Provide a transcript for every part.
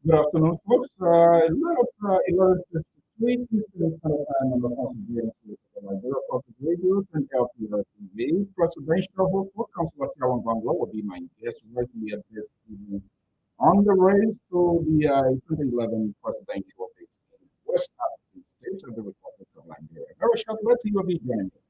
Good afternoon, folks. About 11:53 Eastern Standard Time on the Constitution of Liberia Public Radio and LPR-TV. Presidential hope for Councillor TIAWAN SAYE will be my guest right here this evening on the race to the 2011 presidential election in West African States of the Republic of Liberia. Very shortly, he will be joining us.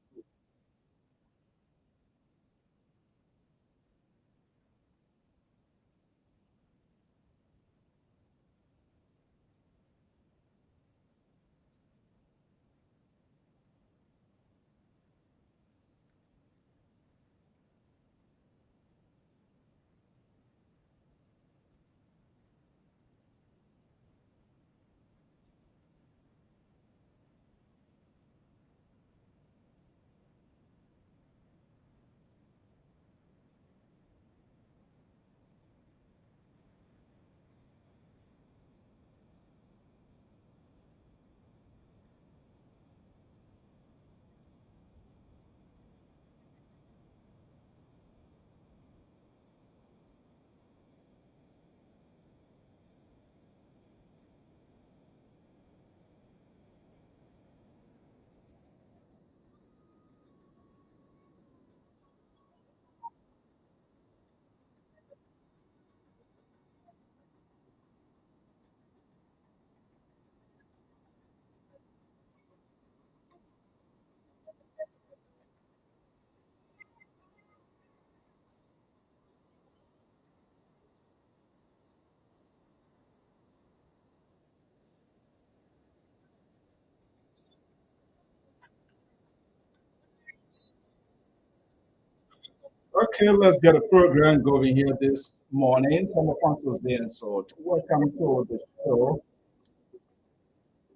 Okay, let's get a program going here this morning. Some of us is there, so welcome to the show.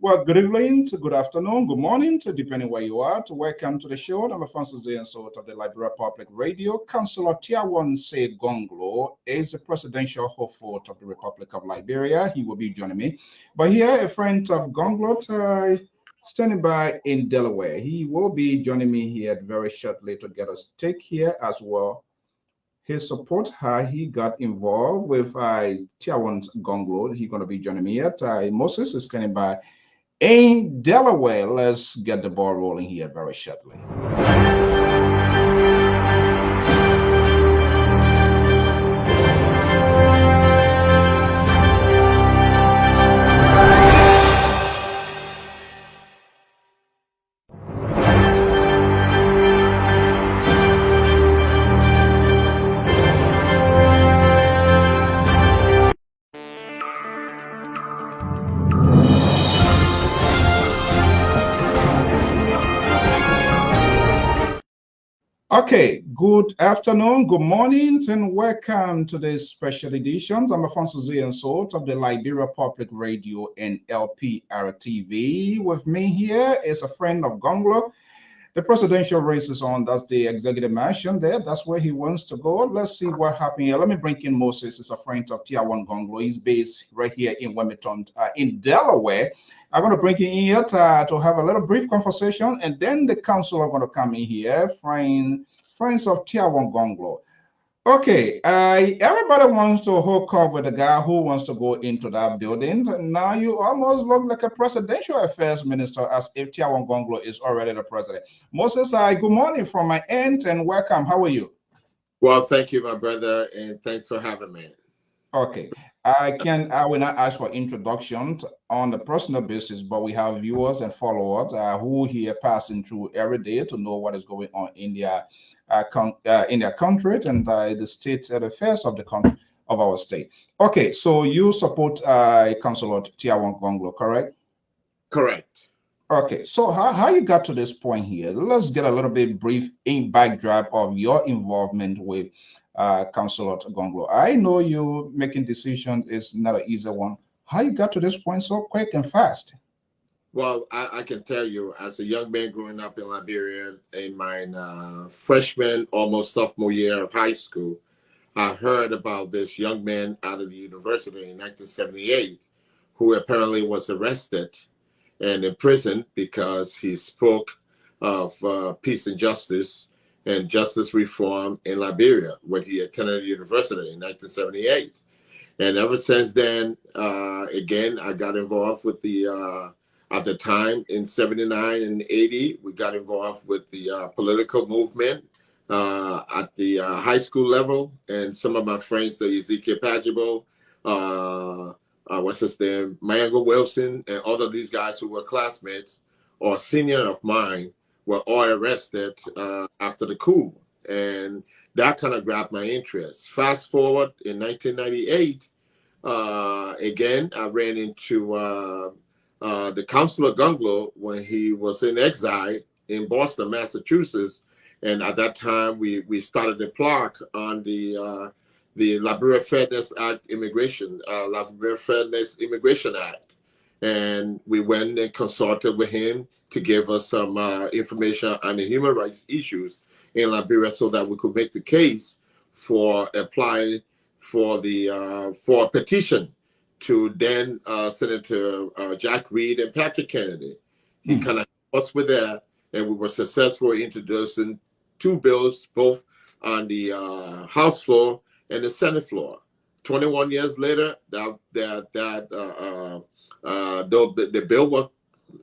Well, good evening, to good afternoon, good morning, to depending where you are. To welcome to the show. I'm Alfonso Zensot of the Liberia Public Radio. Councillor TIAWAN SAYE GONGLOE is the presidential hopeful of the Republic of Liberia. He will be joining me. But here, a friend of GONGLOE standing by in Delaware. He will be joining me here very shortly to get us take here as well. His support, how he got involved with TIAWAN GONGLOE. He's going to be joining me here. Moses is standing by in Delaware. Let's get the ball rolling here very shortly. Okay, good afternoon, good morning, and welcome to this special edition. I'm Alfonso Zensot of the Liberia Public Radio and LPR-TV. With me here is a friend of GONGLOE. The presidential race is on. That's the executive mansion there. That's where he wants to go. Let's see what happened here. Let me bring in Moses. He's a friend of TIAWAN GONGLOE. He's based right here in Wilmington, in Delaware. I'm going to bring him in here to have a little brief conversation, and then the council are going to come in here, friends of TIAWAN GONGLOE. Okay, everybody wants to hook up with the guy who wants to go into that building. Now you almost look like a presidential affairs minister, as if TIAWAN GONGLOE is already the president. Moses, good morning from my end and welcome. How are you? Well, thank you, my brother, and thanks for having me. Okay, I will not ask for introductions on the personal basis, but we have viewers and followers who here passing through every day to know what is going on in their country and the state affairs of the country of our state. Okay, so you support Councillor TIAWAN GONGLOE, correct? Correct. Okay, so how you got to this point here? Let's get a little bit brief in backdrop of your involvement with Councillor GONGLOE. I know you making decisions is not an easy one. How you got to this point so quick and fast? Well, I can tell you, as a young man growing up in Liberia, in my freshman, almost sophomore year of high school, I heard about this young man out of the university in 1978 who apparently was arrested and imprisoned because he spoke of peace and justice reform in Liberia when he attended the university in 1978. And ever since then, again, I got involved with the, at the time in 79 and 80, we got involved with the political movement at the high school level. And some of my friends, the Ezekiel Pajibo, what's his name, Mayango Wilson, and all of these guys who were classmates or senior of mine were all arrested after the coup. And that kind of grabbed my interest. Fast forward in 1998, again, I ran into the Councillor Gongloe when he was in exile in Boston, Massachusetts. And at that time, we started a plaque on the LIBERIA Fairness Act LIBERIA Fairness Immigration Act. And we went and consulted with him to give us some information on the human rights issues in Liberia so that we could make the case for applying for the for a petition to then Senator Jack Reed and Patrick Kennedy. He kind of helped us with that, and we were successful in introducing two bills, both on the House floor and the Senate floor. 21 years later, the bill was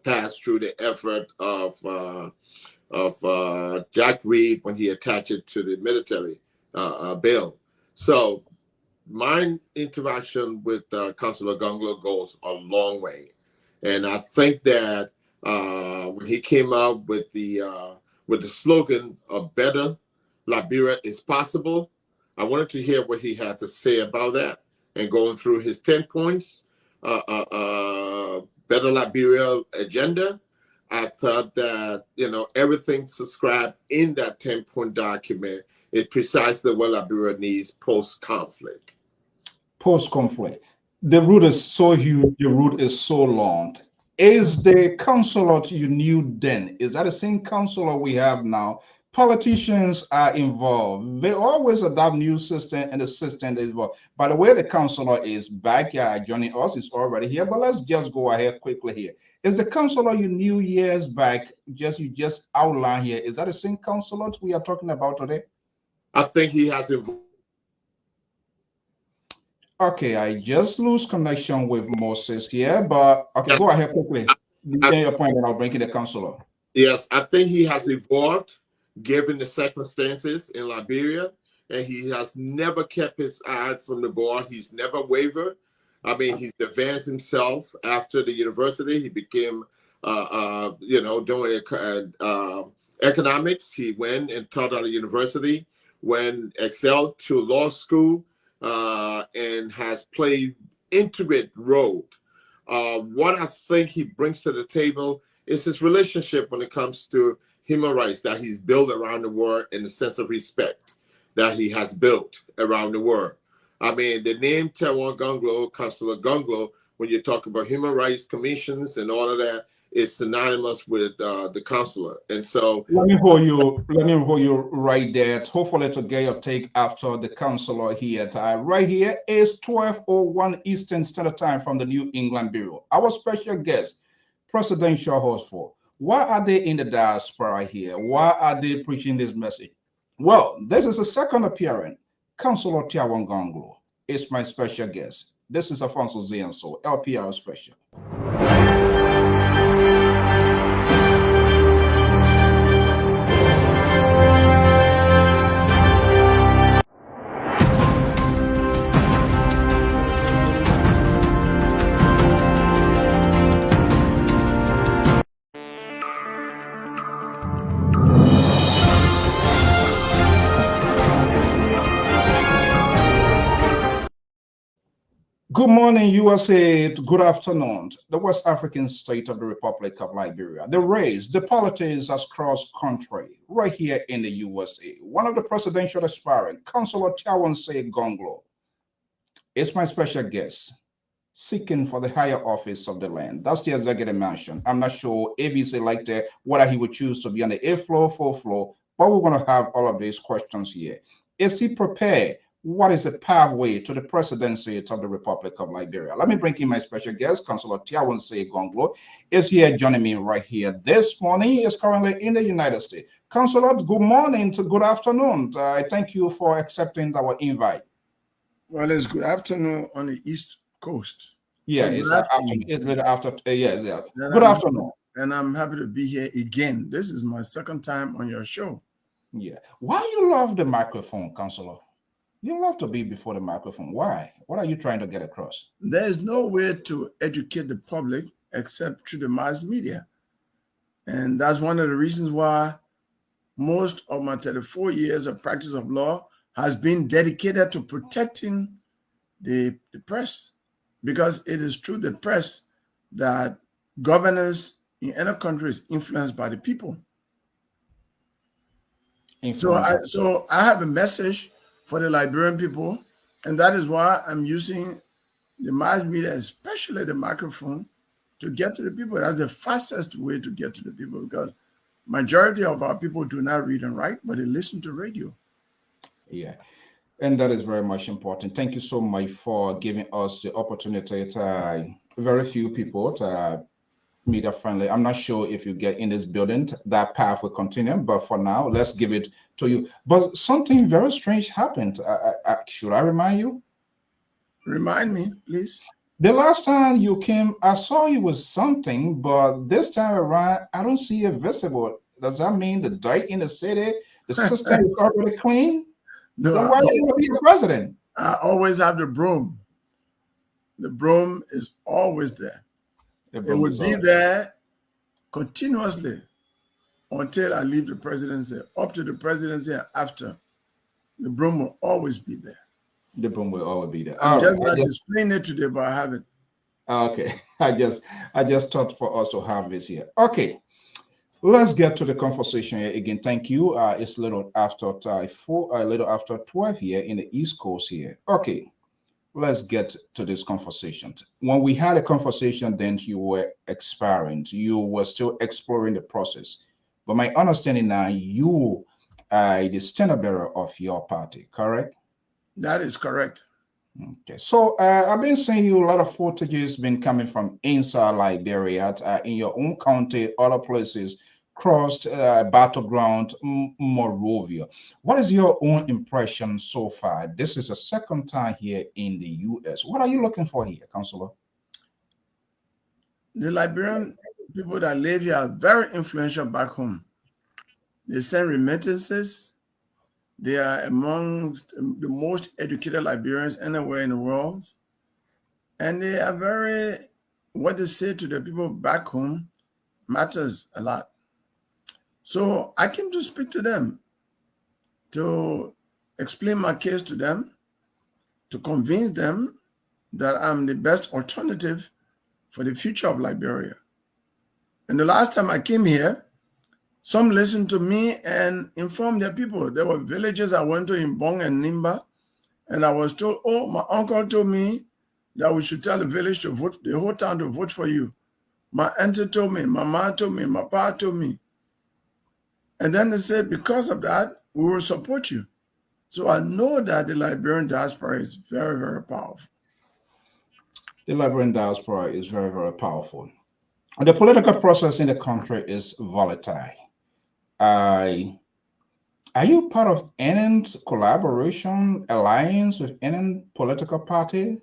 passed through the effort of Jack Reed when he attached it to the military bill. So my interaction with Councillor Gongloe goes a long way, and I think that when he came out with the slogan "A better Liberia is possible," I wanted to hear what he had to say about that. And going through his 10 points, Better Liberia agenda, I thought that, you know, everything subscribed in that 10-point document is precisely what Liberia needs post-conflict. Post-conflict. The route is so huge, the route is so long. Is the consulate you knew then, is that the same consulate we have now? Politicians are involved. They always adopt new system, and the system is involved. By the way, the consulate is back joining us, is already here, but let's just go ahead quickly here. Is the consulate you knew years back, you just outlined here, is that the same consulate we are talking about today? I think he has involved. Okay, I just lose connection with Moses here, but okay, go ahead quickly. Your point, and I'll bring in the counselor. Yes, I think he has evolved given the circumstances in Liberia, and he has never kept his eye from the ball. He's never wavered. I mean, he's advanced himself after the university. He became, you know, doing economics. He went and taught at a university, went excelled to law school, and has played intricate role. What I think he brings to the table is his relationship when it comes to human rights that he's built around the world, and the sense of respect that he has built around the world. I mean, the name TIAWAN Gongloe, Councillor Gongloe, when you talk about human rights commissions and all of that, is synonymous with the counselor. And so let me hold you right there. Hopefully to get your take after the counselor here. Right here is 12:01 Eastern Standard Time from the New England Bureau. Our special guest, presidential hopeful. Why are they in the diaspora here? Why are they preaching this message? Well, this is a second appearance. Councillor TIAWAN Gongloe is my special guest. This is Alfonso Zienso, LPR Special. Good morning, USA. Good afternoon. The West African state of the Republic of Liberia. The race, the politics has crossed country right here in the USA. One of the presidential aspirant, Councillor TIAWAN Saye Gongloe, is my special guest, seeking for the higher office of the land. That's the executive mansion. I'm not sure if he's elected, whether he would choose to be on the 8th floor, 4th floor, but we're going to have all of these questions here. Is he prepared? What is the pathway to the presidency of the Republic of Liberia? Let me bring in my special guest, Councillor TIAWAN Saye Gongloe, is here joining me right here this morning. He is currently in the United States. Councillor, good morning to good afternoon. I thank you for accepting our invite. Well, it's good afternoon on the East Coast. Yeah, So it's good after. afternoon. It's little after. Yeah, yeah. And Good afternoon. I'm happy to be here again. This is my second time on your show. Yeah. Why you love the microphone, Counselor? You love to be before the microphone. Why? What are you trying to get across? There is no way to educate the public except through the mass media. And that's one of the reasons why most of my 34 years of practice of law has been dedicated to protecting the press, because it is through the press that governance in any country is influenced by the people. So I have a message for the Liberian people, and that is why I'm using the mass media, especially the microphone, to get to the people. That's the fastest way to get to the people, because majority of our people do not read and write, but they listen to radio. Yeah, and that is very much important. Thank you so much for giving us the opportunity to very few people to media friendly. I'm not sure if you get in this building, that path will continue, but for now, let's give it to you. But something very strange happened. Should I remind you? Remind me, please. The last time you came, I saw you with something, but this time around, I don't see it visible. Does that mean the dirt in the city, the system is already clean? No, then why do you want to be the president? I always have the broom. The broom is always there. It would be there continuously until I leave the presidency. Up to the presidency and after, the broom will always be there. The broom will always be there. I'm just not displaying it today, but I have it. Okay, I just thought for us to have this here. Okay, let's get to the conversation here again. Thank you. It's a little after 12 here in the East Coast here. Okay, let's get to this conversation. When we had a conversation, then you were expiring. You were still exploring the process. But my understanding now, you are the standard bearer of your party, correct? That is correct. Okay, so I've been seeing you a lot of footages been coming from inside Liberia, in your own county, other places, crossed battleground, Morovia. What is your own impression so far? This is the second time here in the U.S. What are you looking for here, Counselor? The Liberian people that live here are very influential back home. They send remittances. They are amongst the most educated Liberians anywhere in the world. And they are very, what they say to the people back home matters a lot. So I came to speak to them, to explain my case to them, to convince them that I'm the best alternative for the future of Liberia. And the last time I came here, some listened to me and informed their people. There were villages I went to in Bong and Nimba, and I was told, oh, my uncle told me that we should tell the village to vote, the whole town to vote for you. My auntie told me, my mom told me, my pa told me. And then they said, because of that, we will support you. So I know that the Liberian diaspora is very, very powerful. The Liberian diaspora is very, very powerful. The political process in the country is volatile. Are you part of any collaboration alliance with any political party?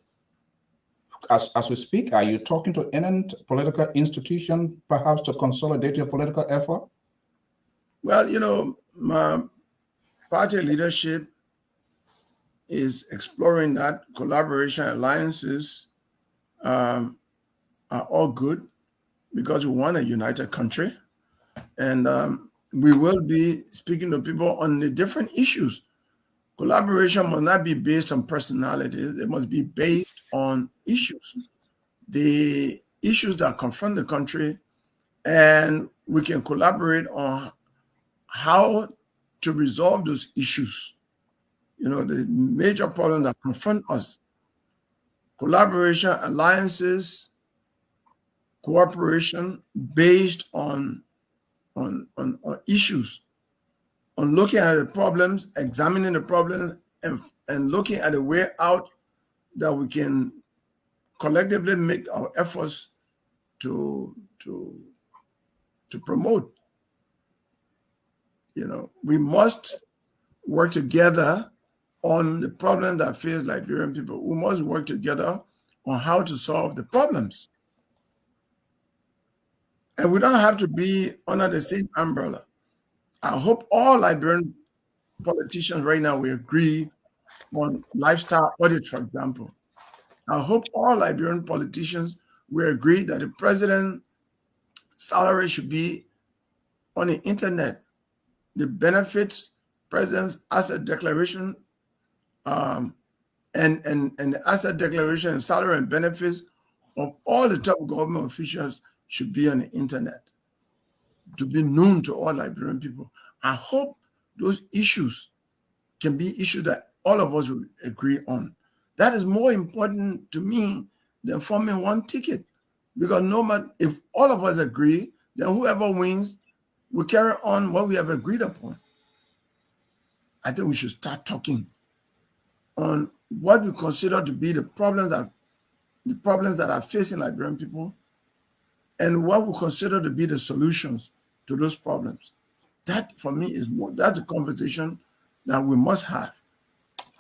As we speak, are you talking to any political institution, perhaps to consolidate your political effort? Well, you know, my party leadership is exploring that. Collaboration alliances are all good because we want a united country. And we will be speaking to people on the different issues. Collaboration must not be based on personalities. It must be based on issues. The issues that confront the country, and we can collaborate on how to resolve those issues. You know, the major problems that confront us. Collaboration, alliances, cooperation based on issues, on looking at the problems, examining the problems, and looking at a way out that we can collectively make our efforts to promote. You know, we must work together on the problem that face Liberian people. We must work together on how to solve the problems. And we don't have to be under the same umbrella. I hope all Liberian politicians right now will agree on lifestyle audit, for example. I hope all Liberian politicians will agree that the president's salary should be on the internet. The benefits, president's asset declaration, and the asset declaration and salary and benefits of all the top government officials should be on the internet to be known to all Liberian people. I hope those issues can be issues that all of us will agree on. That is more important to me than forming one ticket, because no matter if all of us agree, then whoever wins will carry on what we have agreed upon. I think we should start talking on what we consider to be the problems that are facing Liberian people, and what we consider to be the solutions to those problems. That, for me, that's a conversation that we must have.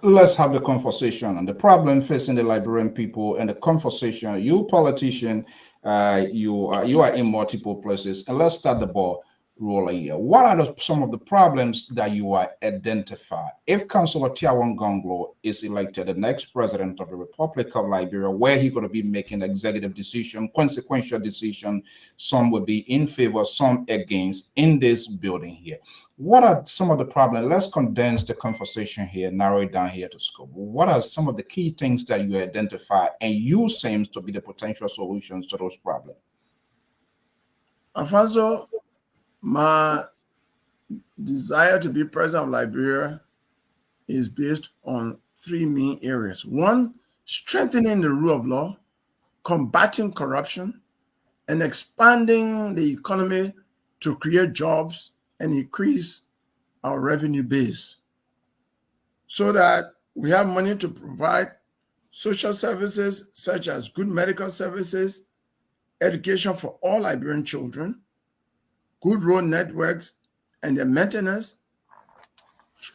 Let's have the conversation on the problem facing the Liberian people and the conversation. You politician, you are in multiple places, and let's start the ball rolling here. What are some of the problems that you are identify? If Councillor TIAWAN Gongloe is elected the next president of the Republic of Liberia, where he's going to be making executive decision, consequential decision, some will be in favor, some against in this building here. What are some of the problems? Let's condense the conversation here, narrow it down here to scope. What are some of the key things that you identify and you seems to be the potential solutions to those problems? Alfonso, my desire to be president of Liberia is based on three main areas. One, strengthening the rule of law, combating corruption, and expanding the economy to create jobs and increase our revenue base so that we have money to provide social services such as good medical services, education for all Liberian children, good road networks and their maintenance,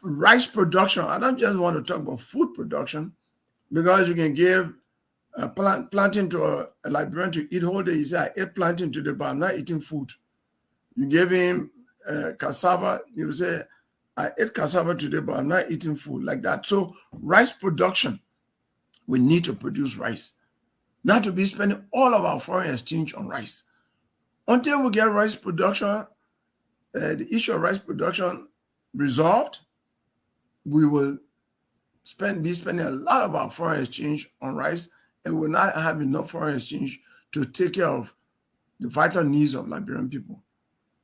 rice production. I don't just want to talk about food production, because you can give planting to a Liberian to eat whole day. You say, I ate planting today, but I'm not eating food. You give him cassava, you say, I ate cassava today, but I'm not eating food, like that. So rice production, we need to produce rice, not to be spending all of our foreign exchange on rice. Until we get rice production, the issue of rice production resolved, we will be spending a lot of our foreign exchange on rice, and we will not have enough foreign exchange to take care of the vital needs of Liberian people.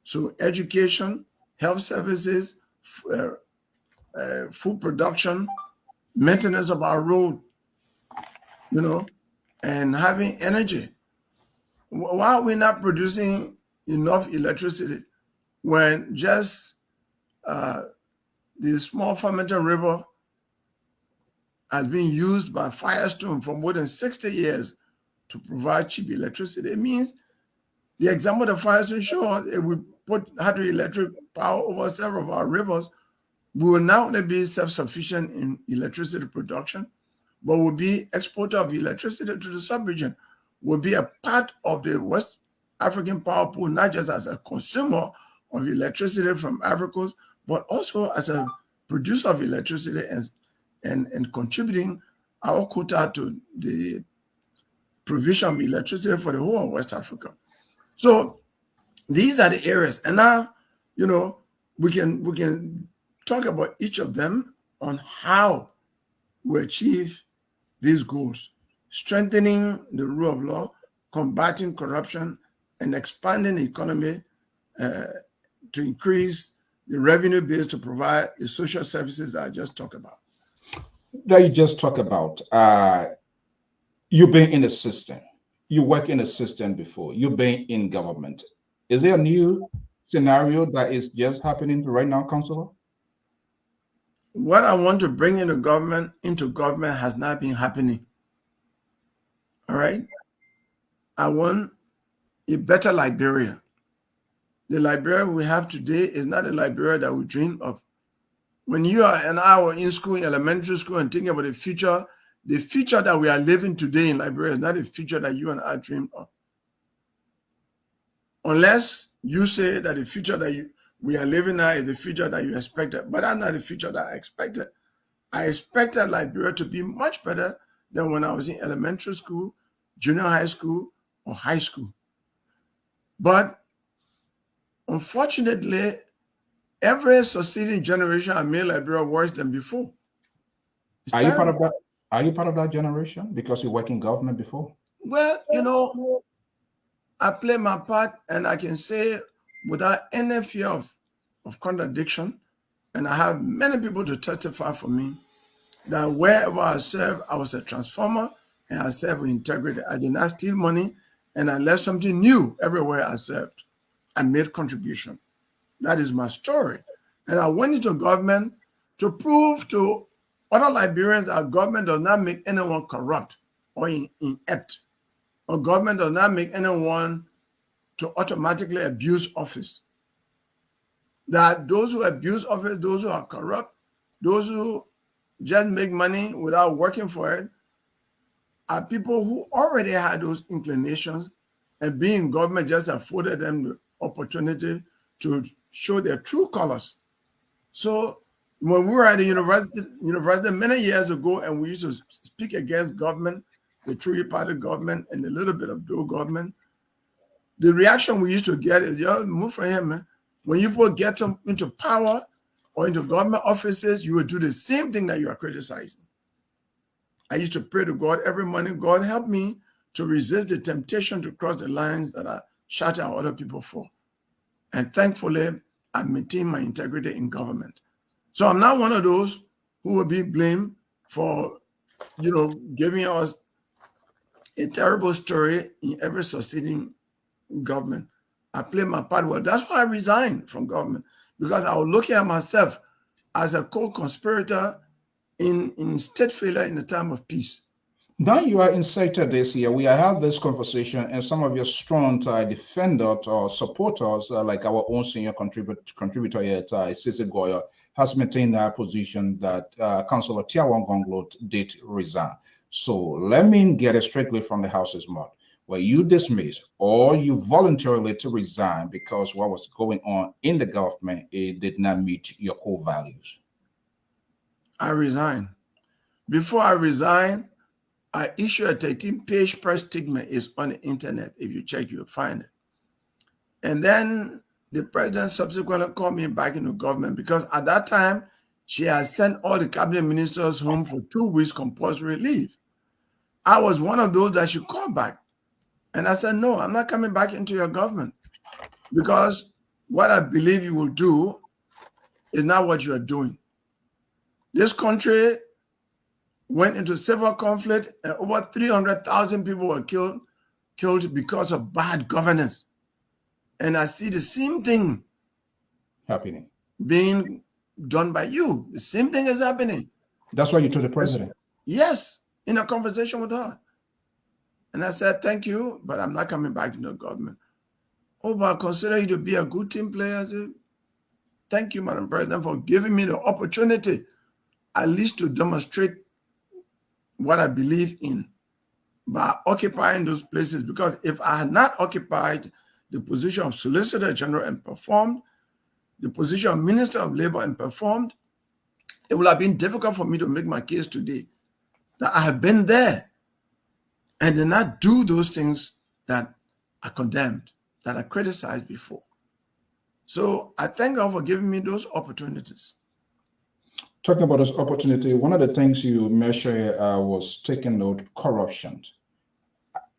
So education, health services, food production, maintenance of our road, and having energy. Why are we not producing enough electricity when just the small Farmington River has been used by Firestone for more than 60 years to provide cheap electricity? It means the example that Firestone showed, if we put hydroelectric power over several of our rivers, we will not only be self-sufficient in electricity production, but will be exporter of electricity to the sub-region, will be a part of the West African power pool, not just as a consumer of electricity from Africa, but also as a producer of electricity and contributing our quota to the provision of electricity for the whole of West Africa. So these are the areas. And now, we can talk about each of them on how we achieve these goals: strengthening the rule of law, combating corruption, and expanding the economy to increase the revenue base to provide the social services that I just talked about. That you just talk about, you've been in the system, you work in the system before, you've been in government. Is there a new scenario that is just happening right now, Councillor? What I want to bring into government has not been happening. All right? I want a better Liberia. The Liberia we have today is not a Liberia that we dream of. when you and I were in school, in elementary school, and thinking about the future that we are living today in Liberia is not the future that you and I dreamed of. Unless you say that the future that we are living now is the future that you expected. But that's not the future that I expected. I expected Liberia to be much better than when I was in elementary school, junior high school, or high school. But unfortunately, every succeeding generation has made Liberia worse than before. Are you part of that? Are you part of that generation because you work in government before? Well, I play my part, and I can say without any fear of contradiction, and I have many people to testify for me, that wherever I served, I was a transformer, and I served with integrity. I did not steal money, and I left something new everywhere I served. I made contribution. That is my story. And I went into government to prove to other Liberians that government does not make anyone corrupt or inept, or government does not make anyone to automatically abuse office. That those who abuse office, those who are corrupt, those who just make money without working for it, are people who already had those inclinations, and being in government just afforded them the opportunity to show their true colors. So when we were at the university many years ago, and we used to speak against government, the three-party government and a little bit of dual government, the reaction we used to get is, yo, move from here, man. When you people get into power or into government offices, you will do the same thing that you are criticizing. I used to pray to God every morning, God, help me to resist the temptation to cross the lines that I shout at other people for. And thankfully, I maintain my integrity in government. So I'm not one of those who will be blamed for, giving us a terrible story in every succeeding government. I play my part well. That's why I resigned from government, because I was looking at myself as a co-conspirator in state failure in the time of peace. Now you are inserted this year. We have this conversation, and some of your strong defenders or supporters, like our own senior contributor here at Cllr Goyo, has maintained that position that Councillor TIAWAN Gongloe did resign. So let me get it strictly from the house's mouth. Were you dismissed or you voluntarily to resign because what was going on in the government, it did not meet your core values? I resigned. Before I resigned, I issued a 13-page press statement. It's on the internet. If you check, you'll find it. And then the president subsequently called me back into government, because at that time, she had sent all the cabinet ministers home for 2 weeks compulsory leave. I was one of those that she called back. And I said, no, I'm not coming back into your government, because what I believe you will do is not what you are doing. This country went into civil conflict, and over 300,000 people were killed because of bad governance. And I see the same thing happening, being done by you. The same thing is happening. That's why you told the president? Yes, in a conversation with her. And I said, thank you, but I'm not coming back to the government. Oh, but I consider you to be a good team player. I said, thank you, Madam President, for giving me the opportunity at least to demonstrate what I believe in by occupying those places. Because if I had not occupied the position of Solicitor General and performed, the position of Minister of Labor and performed, it would have been difficult for me to make my case today that I have been there and did not do those things that are condemned, that are criticized before. So I thank God for giving me those opportunities. Talking about this opportunity, one of the things you mentioned was taking note, corruption.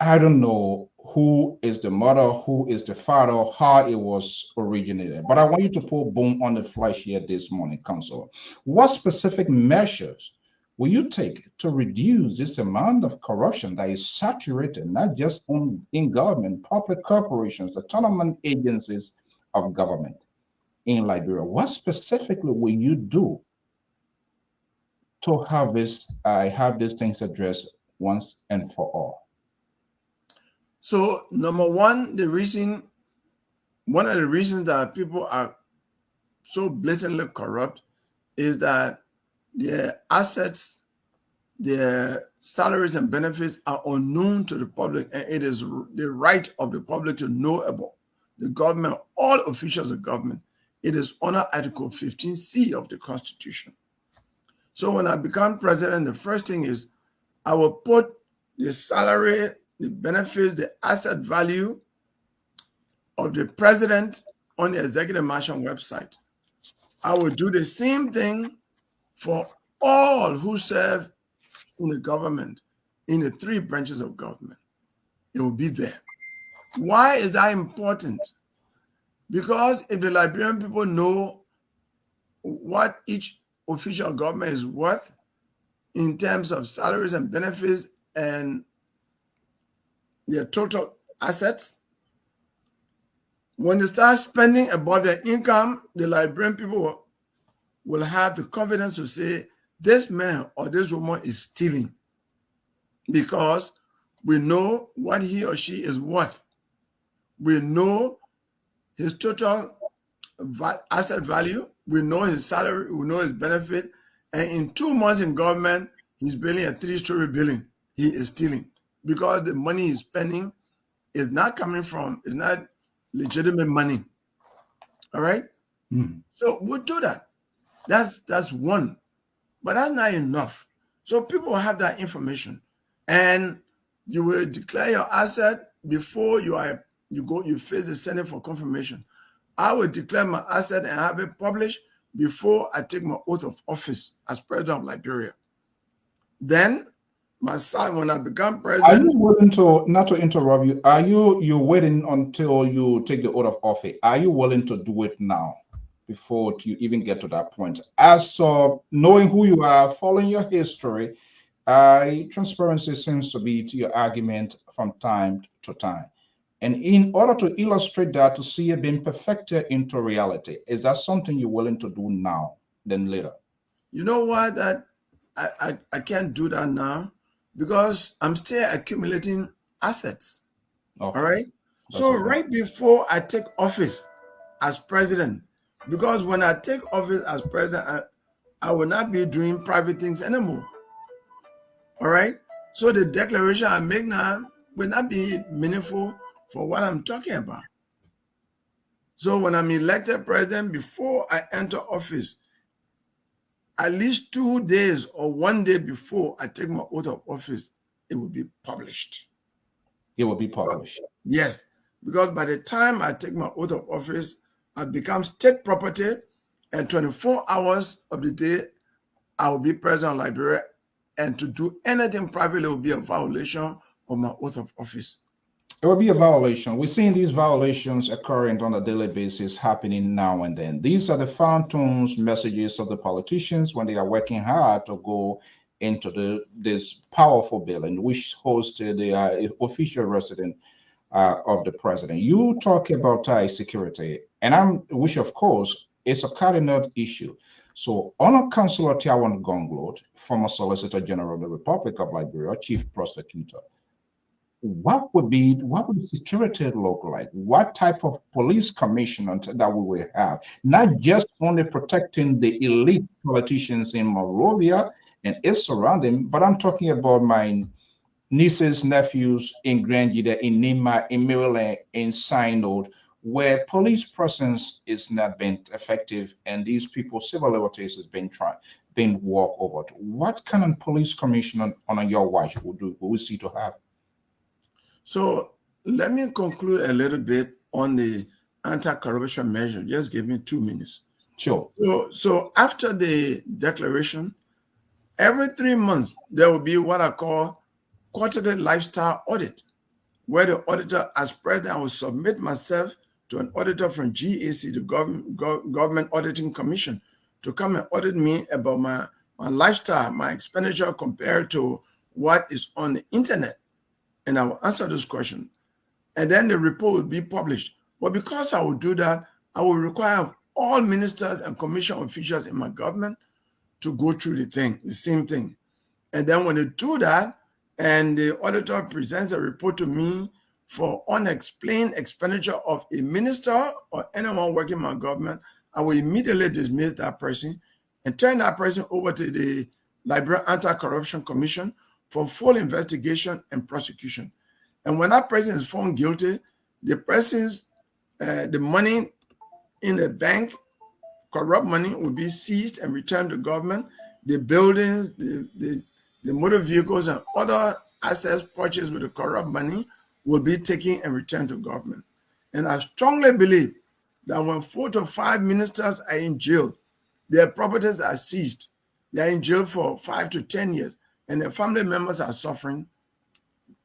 I don't know who is the mother, who is the father, how it was originated, but I want you to put boom on the flesh here this morning, Councillor. What specific measures will you take to reduce this amount of corruption that is saturated, not just in government, public corporations, autonomous agencies of government in Liberia? What specifically will you do to have these things addressed once and for all? So number one, one of the reasons that people are so blatantly corrupt is that their assets, their salaries and benefits are unknown to the public, and it is the right of the public to know about the government, all officials of government. It is under Article 15C of the Constitution. So when I become president, the first thing is I will put the salary, the benefits, the asset value of the president on the executive mansion website. I will do the same thing for all who serve in the government, in the 3 branches of government. It will be there. Why is that important? Because if the Liberian people know what each official government is worth in terms of salaries and benefits and their total assets, when they start spending above their income, the Liberian people will have the confidence to say, this man or this woman is stealing, because we know what he or she is worth. We know his total asset value. We know his salary. We know his benefit. And in 2 months in government, he's building a 3-story building. He is stealing because the money he's spending is not coming from, it's not legitimate money. All right? So we'll do that. That's one. But that's not enough. So people will have that information. And you will declare your asset before you face the Senate for confirmation. I will declare my asset and have it published before I take my oath of office as president of Liberia. Then, my son, when I become president. Are you willing to, not to interrupt you, are you waiting until you take the oath of office? Are you willing to do it now before you even get to that point? As knowing who you are, following your history, transparency seems to be to your argument from time to time. And in order to illustrate that, to see it being perfected into reality, is that something you're willing to do now than later? You know why that I can't do that now? Because I'm still accumulating assets. Okay. All right. That's so okay. Right before I take office as president, because when I take office as president, I will not be doing private things anymore. All right. So the declaration I make now will not be meaningful for what I'm talking about. So when I'm elected president, before I enter office, at least 2 days or 1 day before I take my oath of office, it will be published. It will be published. Yes, because by the time I take my oath of office, I become state property, and 24 hours of the day, I will be president of Liberia, and to do anything privately will be a violation of my oath of office. It will be a violation. We're seeing these violations occurring on a daily basis, happening now and then. These are the phantoms messages of the politicians when they are working hard to go into this powerful building, which hosted the official residence of the president. You talk about security, and which of course is a cardinal issue. So, Honor Councillor TIAWAN GONGLOE, former Solicitor General of the Republic of Liberia, Chief Prosecutor, what would the security look like? What type of police commission that we will have? Not just only protecting the elite politicians in Monrovia and its surrounding, but I'm talking about my nieces, nephews in Grand Gita, in Nima, in Maryland, in Synod, where police presence is not being effective, and these people, civil liberties is being walked over. What kind of police commission on your watch would we see to have? So let me conclude a little bit on the anti-corruption measure. Just give me 2 minutes. Sure. So after the declaration, every 3 months, there will be what I call quarterly lifestyle audit, where the auditor, as president, I will submit myself to an auditor from GAC, the Government Auditing Commission, to come and audit me about my lifestyle, my expenditure compared to what is on the internet. And I will answer this question. And then the report will be published. But because I will do that, I will require all ministers and commission officials in my government to go through the same thing. And then when they do that, and the auditor presents a report to me for unexplained expenditure of a minister or anyone working in my government, I will immediately dismiss that person and turn that person over to the Liberia Anti-Corruption Commission for full investigation and prosecution. And when that person is found guilty, the person's the money in the bank, corrupt money, will be seized and returned to government. The buildings, the motor vehicles, and other assets purchased with the corrupt money will be taken and returned to government. And I strongly believe that when 4 to 5 ministers are in jail, their properties are seized, they are in jail for 5 to 10 years, and their family members are suffering,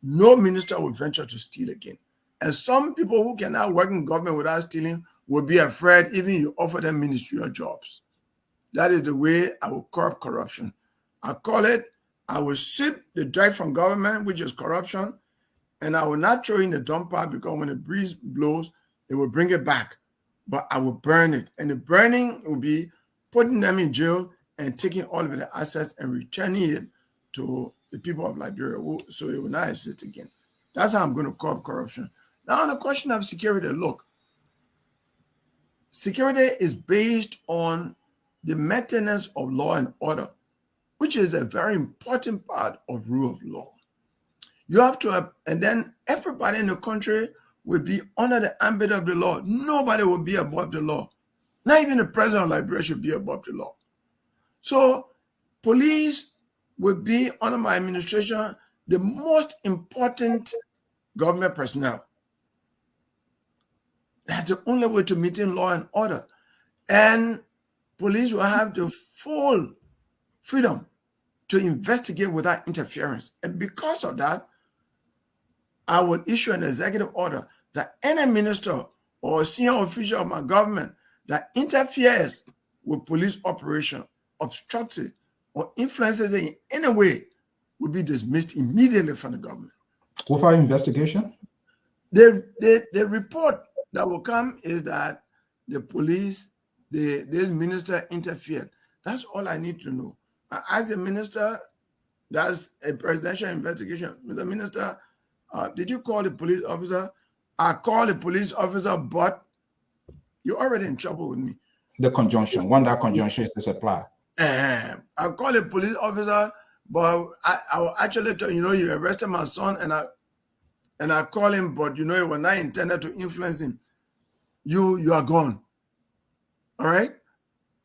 no minister will venture to steal again. And some people who cannot work in government without stealing will be afraid even you offer them ministerial jobs. That is the way I will curb corruption. I call it, I will sweep the dirt from government, which is corruption, and I will not throw in the dumper because when the breeze blows, it will bring it back. But I will burn it. And the burning will be putting them in jail and taking all of the assets and returning it to the people of Liberia, so it will not exist again. That's how I'm going to curb corruption. Now, on the question of security, look, security is based on the maintenance of law and order, which is a very important part of rule of law. You have to have, and then everybody in the country will be under the ambit of the law. Nobody will be above the law. Not even the president of Liberia should be above the law. So police will be, under my administration, the most important government personnel. That's the only way to maintain law and order. And police will have the full freedom to investigate without interference. And because of that, I will issue an executive order that any minister or senior official of my government that interferes with police operation, obstructs it, or influences it in any way will be dismissed immediately from the government. Without investigation? The report that will come is that the police, this minister interfered. That's all I need to know. I asked the minister, that's a presidential investigation. Mr. Minister, did you call the police officer? I called the police officer, but you're already in trouble with me. The conjunction, when that conjunction is applied. I called the police officer, but I will actually tell you, you arrested my son, and I call him, but it was not intended to influence him. You are gone. All right?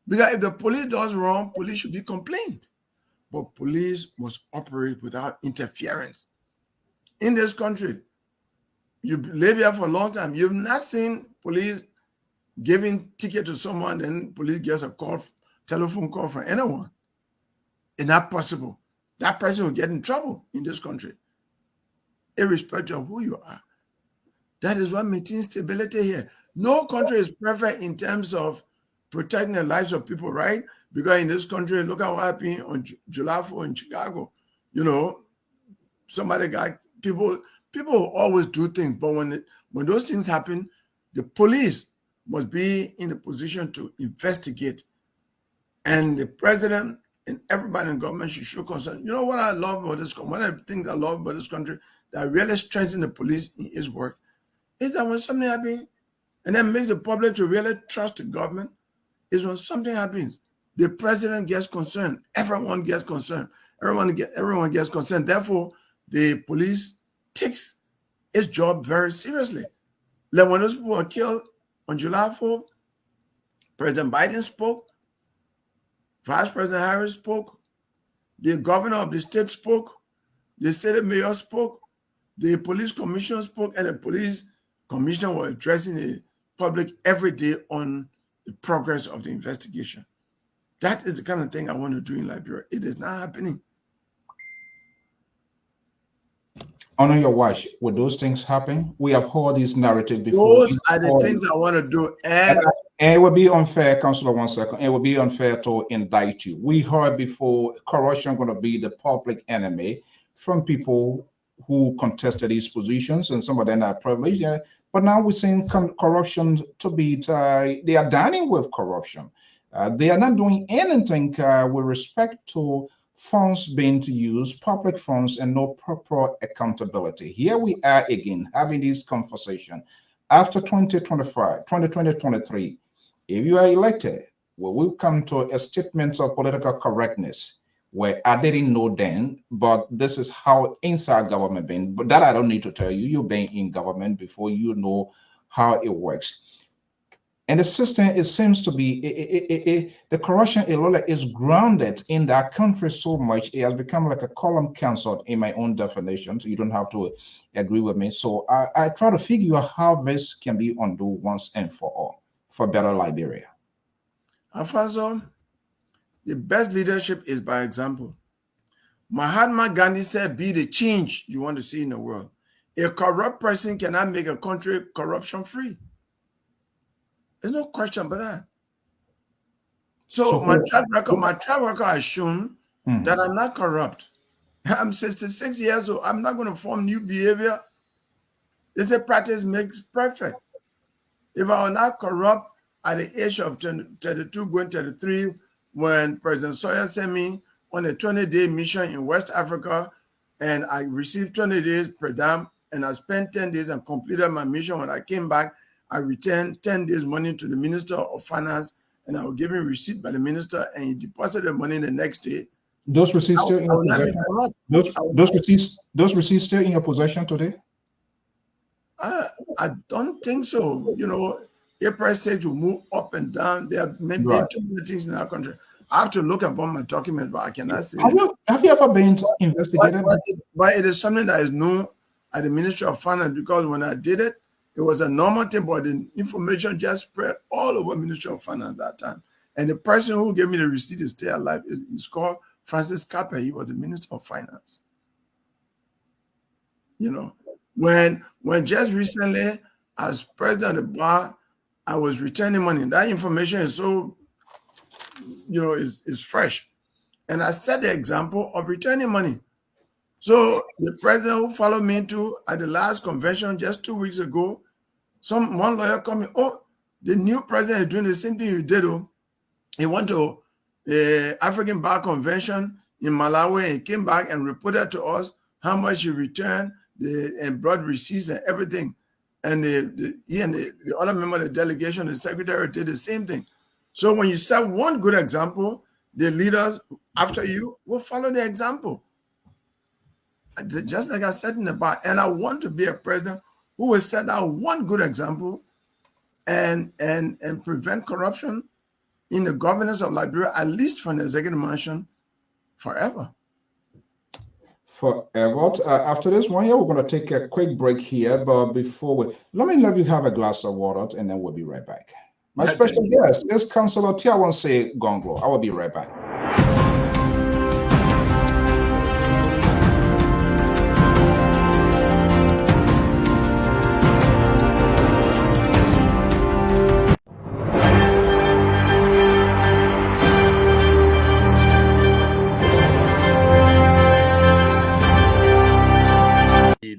Because if the police does wrong, police should be complained. But police must operate without interference. In this country, you live here for a long time. You've not seen police giving ticket to someone, then police gets a call, telephone call from anyone. It's not possible. That person will get in trouble in this country, irrespective of who you are. That is what maintains stability here. No country is perfect in terms of protecting the lives of people, right? Because in this country, look at what happened on July 4 in Chicago. Somebody got people always do things, but when those things happen, the police must be in a position to investigate. And the president and everybody in government should show concern. You know what I love about this country? One of the things I love about this country that really strengthens the police in its work is that when something happens and then makes the public to really trust the government, is when something happens, the president gets concerned, everyone gets concerned, everyone gets concerned. Therefore, the police takes its job very seriously. Like when those people were killed on July 4th, President Biden spoke, Vice President Harris spoke, the governor of the state spoke, the city mayor spoke, the police commissioner spoke, and the police commissioner was addressing the public every day on the progress of the investigation. That is the kind of thing I want to do in Liberia. It is not happening. Honor your watch. Will those things happen? We have heard this narrative before. Those are the things I want to do. And it would be unfair, Councillor, 1 second. It would be unfair to indict you. We heard before corruption going to be the public enemy from people who contested these positions, and some of them are privileged. But now we're seeing corruption to be, they are dining with corruption. They are not doing anything with respect to funds being to use, public funds, and no proper accountability. Here we are again having this conversation. After 2023, if you are elected, Well, we'll come to a statement of political correctness where I didn't know then, but this is how inside government been. But that I don't need to tell you. You've been in government before, you know how it works. And the system, it seems to be, the corruption is grounded in that country so much, it has become like a column cancelled in my own definition. So you don't have to agree with me. So I try to figure out how this can be undone once and for all for better Liberia. Alfonso, the best leadership is by example. Mahatma Gandhi said, be the change you want to see in the world. A corrupt person cannot make a country corruption-free. There's no question about that. So my track record has shown that I'm not corrupt. I'm 66 years old. I'm not going to form new behavior. They say practice makes perfect. If I were not corrupt at the age of 32, going 33, when President Sawyer sent me on a 20-day mission in West Africa, and I received 20 days per diem, and I spent 10 days and completed my mission. When I came back, I returned 10 days money to the Minister of Finance, and I was given receipt by the minister, and he deposited the money the next day. Those receipts still in your possession? Those receipts still in your possession today? I don't think so. You know, April said to move up and down. There are maybe too many things in our country. I have to look upon my documents, but I cannot say. Have you ever been investigated? But it is something that is known at the Ministry of Finance, because when I did it, it was a normal thing, but the information just spread all over Ministry of Finance that time. And the person who gave me the receipt is still alive. He's called Francis Capper. He was the Minister of Finance. You know, when just recently, as president of the bar, I was returning money. That information is so, you know, is fresh. And I set the example of returning money. So the president who followed me at the last convention just 2 weeks ago, one lawyer called me, oh, the new president is doing the same thing you did. Oh. He went to the African Bar Convention in Malawi, and he came back and reported to us how much he returned, and brought receipts and everything. And he and the other member of the delegation, the secretary, did the same thing. So when you set one good example, the leaders after you will follow the example. Just like I said in the bar, and I want to be a president who will set out one good example and prevent corruption in the governance of Liberia, at least from the executive mansion, forever. Forever. After this one, we're going to take a quick break here, but before let you have a glass of water, and then we'll be right back. My special guest is Councillor TIAWAN Saye Gongloe. I will be right back.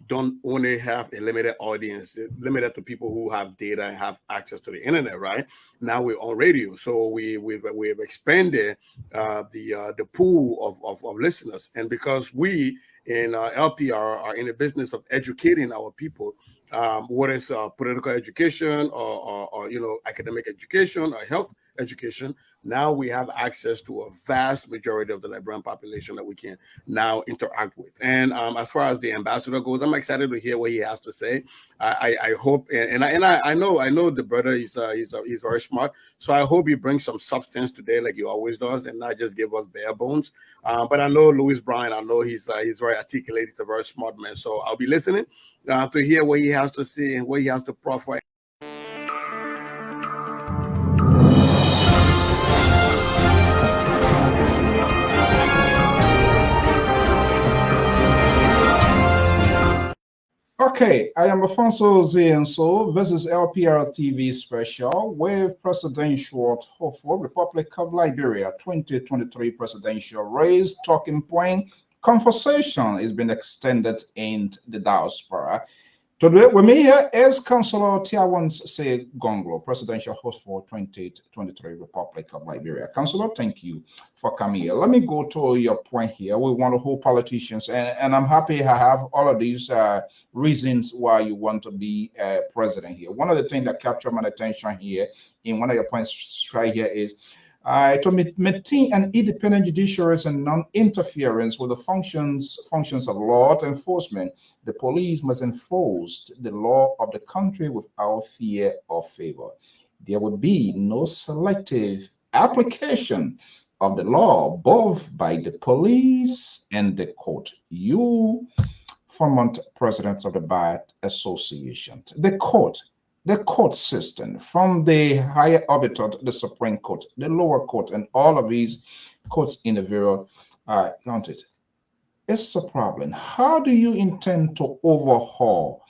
Don't only have a limited audience, limited to people who have data and have access to the internet. Right now, we're on radio, so we've expanded the pool of listeners, and because we in LPR are in the business of educating our people, whether it's political education or you know, academic education or health education. Now we have access to a vast majority of the Liberian population that we can now interact with. And as far as the ambassador goes, I'm excited to hear what he has to say. I hope, and I know the brother he's very smart. So I hope he brings some substance today, like he always does, and not just give us bare bones. But I know Louis Bryan. I know he's very articulate. He's a very smart man. So I'll be listening to hear what he has to say and what he has to proffer. Okay, I am Alfonso Zienso. This is LPR-TV special with presidential hopeful Republic of Liberia 2023 presidential race talking point conversation has been extended in the diaspora. Today with me here is Councillor TIAWAN Saye Gongloe, presidential host for 2023 Republic of Liberia. Councillor, thank you for coming here. Let me go to your point here. We want to hold politicians, and I'm happy I have all of these reasons why you want to be president here. One of the things that captured my attention here in one of your points right here is to maintain an independent judiciary and non-interference with the functions of law enforcement, the police must enforce the law of the country without fear or favor. There would be no selective application of the law, both by the police and the court. You, former president of the Bar Association, the court system, from the higher arbiter, the Supreme Court, the lower court, and all of these courts in the various counties. It's a problem. How do you intend to overhaul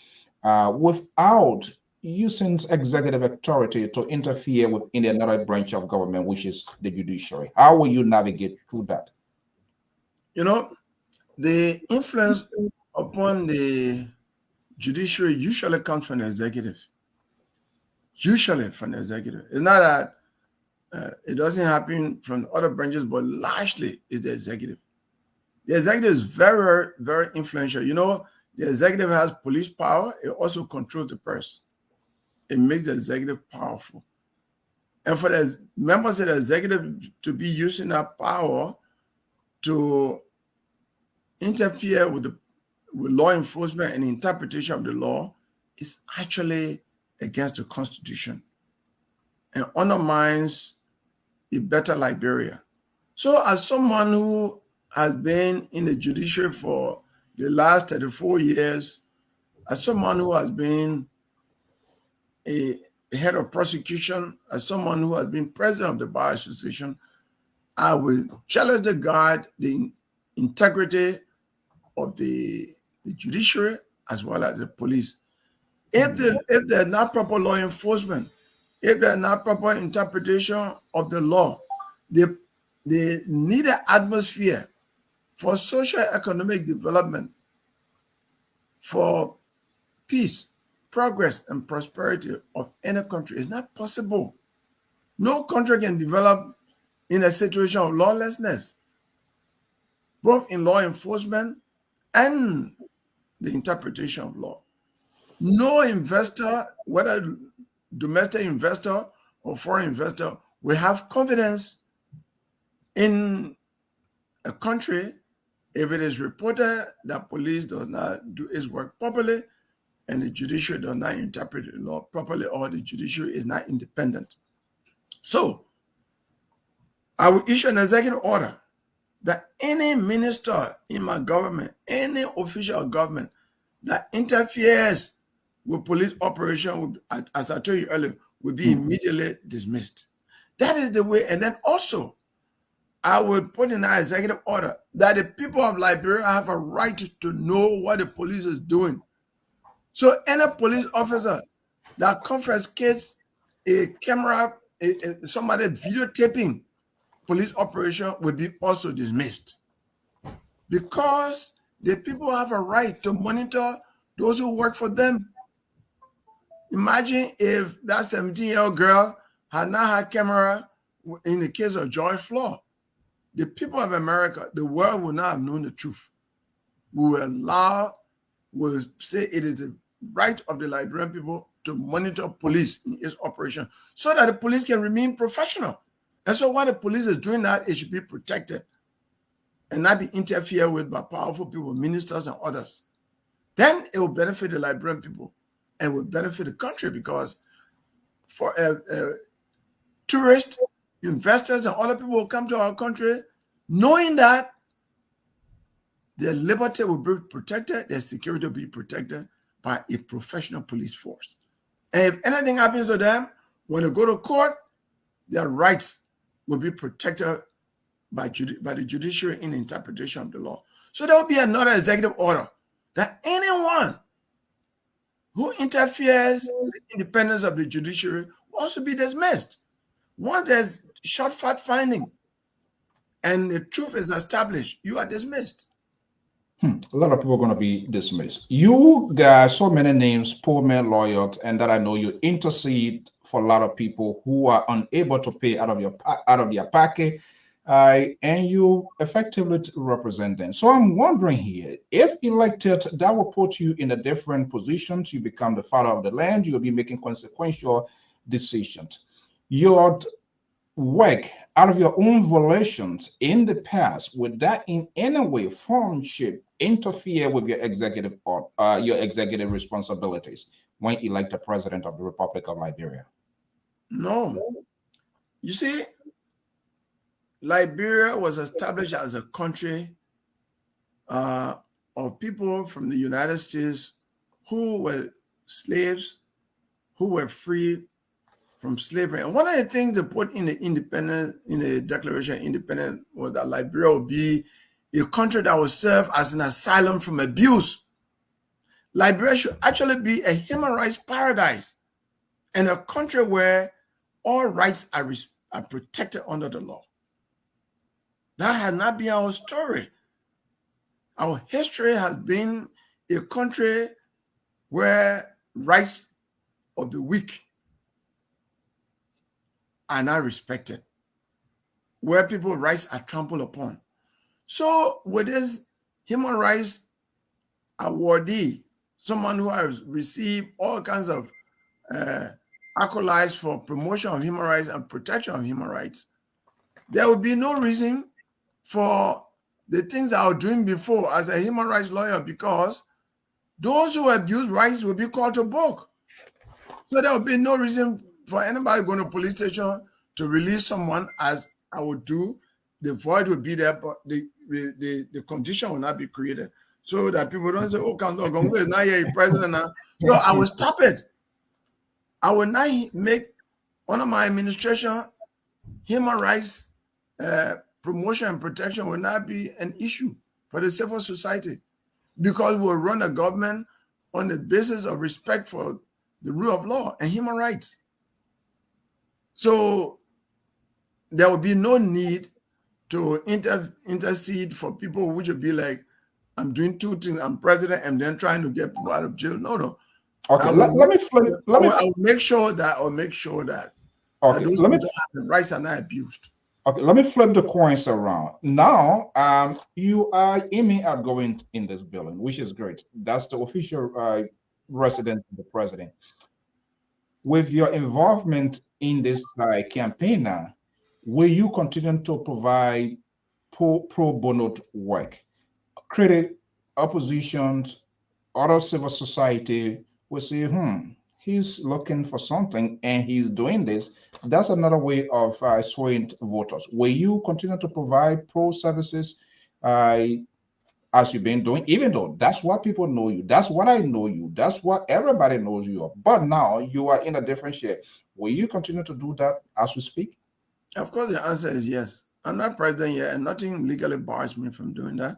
without using executive authority to interfere within another branch of government, which is the judiciary? How will you navigate through that? You know, the influence upon the judiciary usually comes from the executive. Usually from the executive. It's not that it doesn't happen from other branches, but largely it's the executive. The executive is very, very influential. You know, the executive has police power. It also controls the purse. It makes the executive powerful. And for the members of the executive to be using that power to interfere with law enforcement and interpretation of the law is actually against the Constitution and undermines a better Liberia. So as someone who has been in the judiciary for the last 34 years, as someone who has been a head of prosecution, as someone who has been president of the Bar Association, I will challenge the guard the integrity of the judiciary as well as the police. If there's not proper law enforcement, if there's not proper interpretation of the law, the needed atmosphere for social economic development, for peace, progress, and prosperity of any country is not possible. No country can develop in a situation of lawlessness, both in law enforcement and the interpretation of law. No investor, whether domestic investor or foreign investor, will have confidence in a country if it is reported that police does not do its work properly and the judiciary does not interpret the law properly, or the judiciary is not independent. So I will issue an executive order that any minister in my government, any official of government that interferes with police operation, as I told you earlier, will be immediately dismissed. That is the way. And then also, I will put in an executive order that the people of Liberia have a right to know what the police is doing. So any police officer that confiscates a camera, somebody videotaping police operation will be also dismissed, because the people have a right to monitor those who work for them. Imagine if that 17-year-old girl had not had camera in the case of George Floyd. The people of America, the world would not have known the truth. We will say it is the right of the Liberian people to monitor police in its operation so that the police can remain professional. And so while the police is doing that, it should be protected and not be interfered with by powerful people, ministers and others. Then it will benefit the Liberian people and will benefit the country, because for tourists, investors, and other people will come to our country knowing that their liberty will be protected, their security will be protected by a professional police force. And if anything happens to them, when they go to court, their rights will be protected by the judiciary in the interpretation of the law. So there will be another executive order that anyone who interferes with the independence of the judiciary will also be dismissed. Once there's short fact finding and the truth is established, you are dismissed. A lot of people are going to be dismissed. You guys, so many names, poor men lawyers, and that I know you intercede for a lot of people who are unable to pay out of their pocket, and you effectively represent them. So I'm wondering here, if elected, that will put you in a different position. You become the father of the land. You'll be making consequential decisions. work out of your own volitions in the past, would that in any way, form, shape, interfere with your executive responsibilities when elect the president of the Republic of Liberia? No. You see, Liberia was established as a country of people from the United States who were slaves, who were free from slavery. And one of the things they put in the Declaration of Independence was that Liberia would be a country that would serve as an asylum from abuse. Liberia should actually be a human rights paradise and a country where all rights are protected under the law. That has not been our story. Our history has been a country where rights of the weak are not respected, where people's rights are trampled upon. So with this human rights awardee, someone who has received all kinds of accolades for promotion of human rights and protection of human rights, there would be no reason for the things I was doing before as a human rights lawyer, because those who abuse rights will be called to book. So there will be no reason for anybody going to police station to release someone, as I would do. The void will be there, but the condition will not be created so that people don't say, oh, Councilor Gongo is not here, president now. So I will stop it. I will not make under my administration human rights promotion and protection will not be an issue for the civil society, because we'll run a government on the basis of respect for the rule of law and human rights. So there will be no need to intercede for people who should be like, I'm doing two things, I'm president, and then trying to get people out of jail. No. Okay, let me flip. I'll make sure that Okay, those rights are not abused. Okay, let me flip the coins around. Now, you are aiming at going in this building, which is great. That's the official residence of the president. With your involvement in this campaign now, will you continue to provide pro bono work? Critic, oppositions, other civil society will say, he's looking for something and he's doing this. That's another way of swaying voters. Will you continue to provide pro services as you've been doing, even though that's what people know you, that's what I know you, that's what everybody knows you of, but now you are in a different shape? Will you continue to do that as we speak? Of course, the answer is yes. I'm not president yet, and nothing legally bars me from doing that.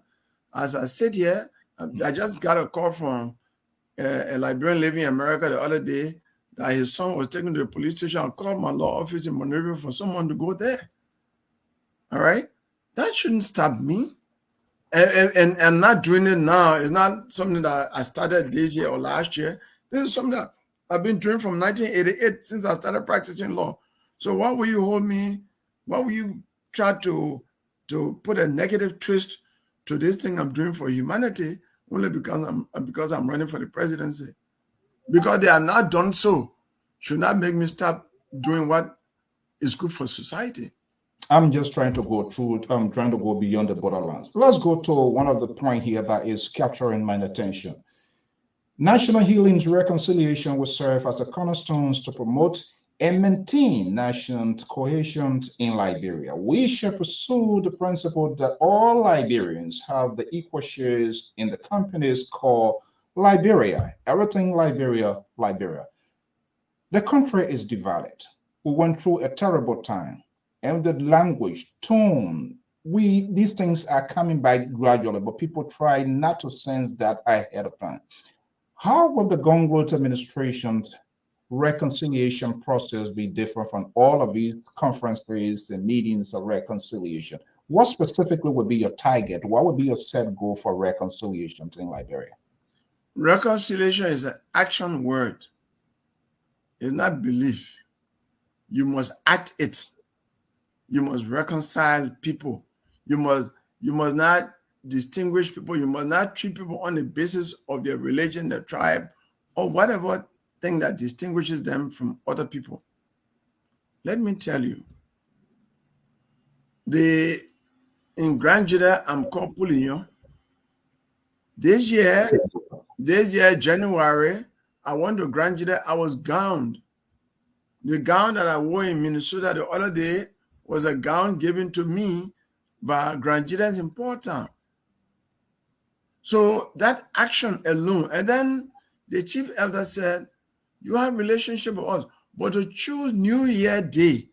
As I sit here, I just got a call from a Liberian living in America the other day that his son was taken to the police station. I called my law office in Monrovia for someone to go there. All right? That shouldn't stop me. And not doing it now is not something that I started this year or last year. This is something that I've been doing from 1988 since I started practicing law. So why will you hold me? Why will you try to put a negative twist to this thing I'm doing for humanity only because I'm running for the presidency? Because they are not done so should not make me stop doing what is good for society. I'm just trying to go through, I'm trying to go beyond the borderlands. Let's go to one of the points here that is capturing my attention. National healings reconciliation will serve as a cornerstone to promote and maintain national cohesion in Liberia. We shall pursue the principle that all Liberians have the equal shares in the companies called Liberia. Everything Liberia, Liberia. The country is divided. We went through a terrible time. And the language, tone, these things are coming by gradually, but people try not to sense that ahead of time. How will the Gonglot administration's reconciliation process be different from all of these conferences and meetings of reconciliation? What specifically would be your target? What would be your set goal for reconciliation in Liberia? Reconciliation is an action word. It's not belief. You must act it. You must reconcile people. You must not distinguish people. You must not treat people on the basis of their religion, their tribe, or whatever thing that distinguishes them from other people. Let me tell you, in Grand Judah, I'm called Pulinho. This year, January, I went to Grand Judah. I was gowned. The gown that I wore in Minnesota the other day was a gown given to me by Grand Judah's important. So that action alone, and then the chief elder said, you have relationship with us, but to choose New Year Day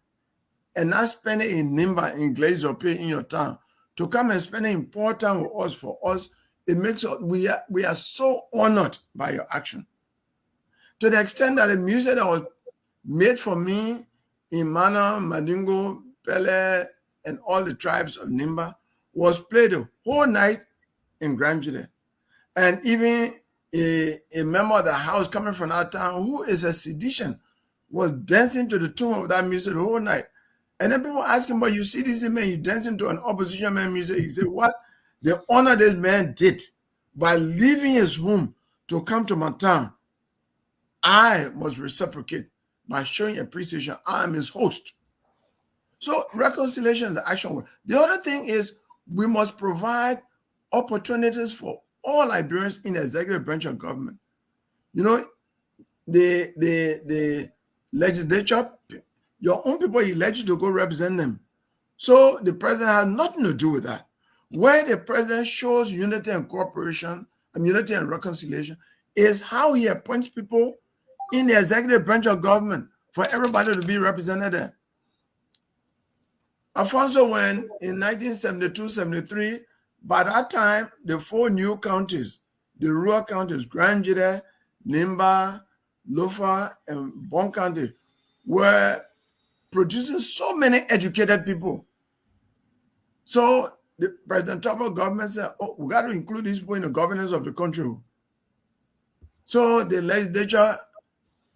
and not spend it in Nimba, in Glazope, in your town, to come and spend it important with us, for us, it makes us, we are so honored by your action. To the extent that the music that was made for me in Mana, Mandingo, Pele, and all the tribes of Nimba was played the whole night in Grand Judah. And even a member of the house coming from our town who is a sedition was dancing to the tune of that music the whole night. And then people ask him, but you see this man, you dancing to an opposition man music. He said, what? The honor this man did by leaving his home to come to my town, I must reciprocate by showing appreciation. I am his host. So reconciliation is the action word. The other thing is we must provide opportunities for all Liberians in the executive branch of government. You know, the legislature, your own people elect you to go represent them. So the president has nothing to do with that. Where the president shows unity and cooperation and unity and reconciliation is how he appoints people in the executive branch of government for everybody to be represented there. Alfonso, when in 1972-73, by that time, the 4 new counties, the rural counties, Grand Judah, Nimba, Lofa, and Bon County, were producing so many educated people. So the President Trump government said, oh, we got to include these people in the governance of the country. So the legislature,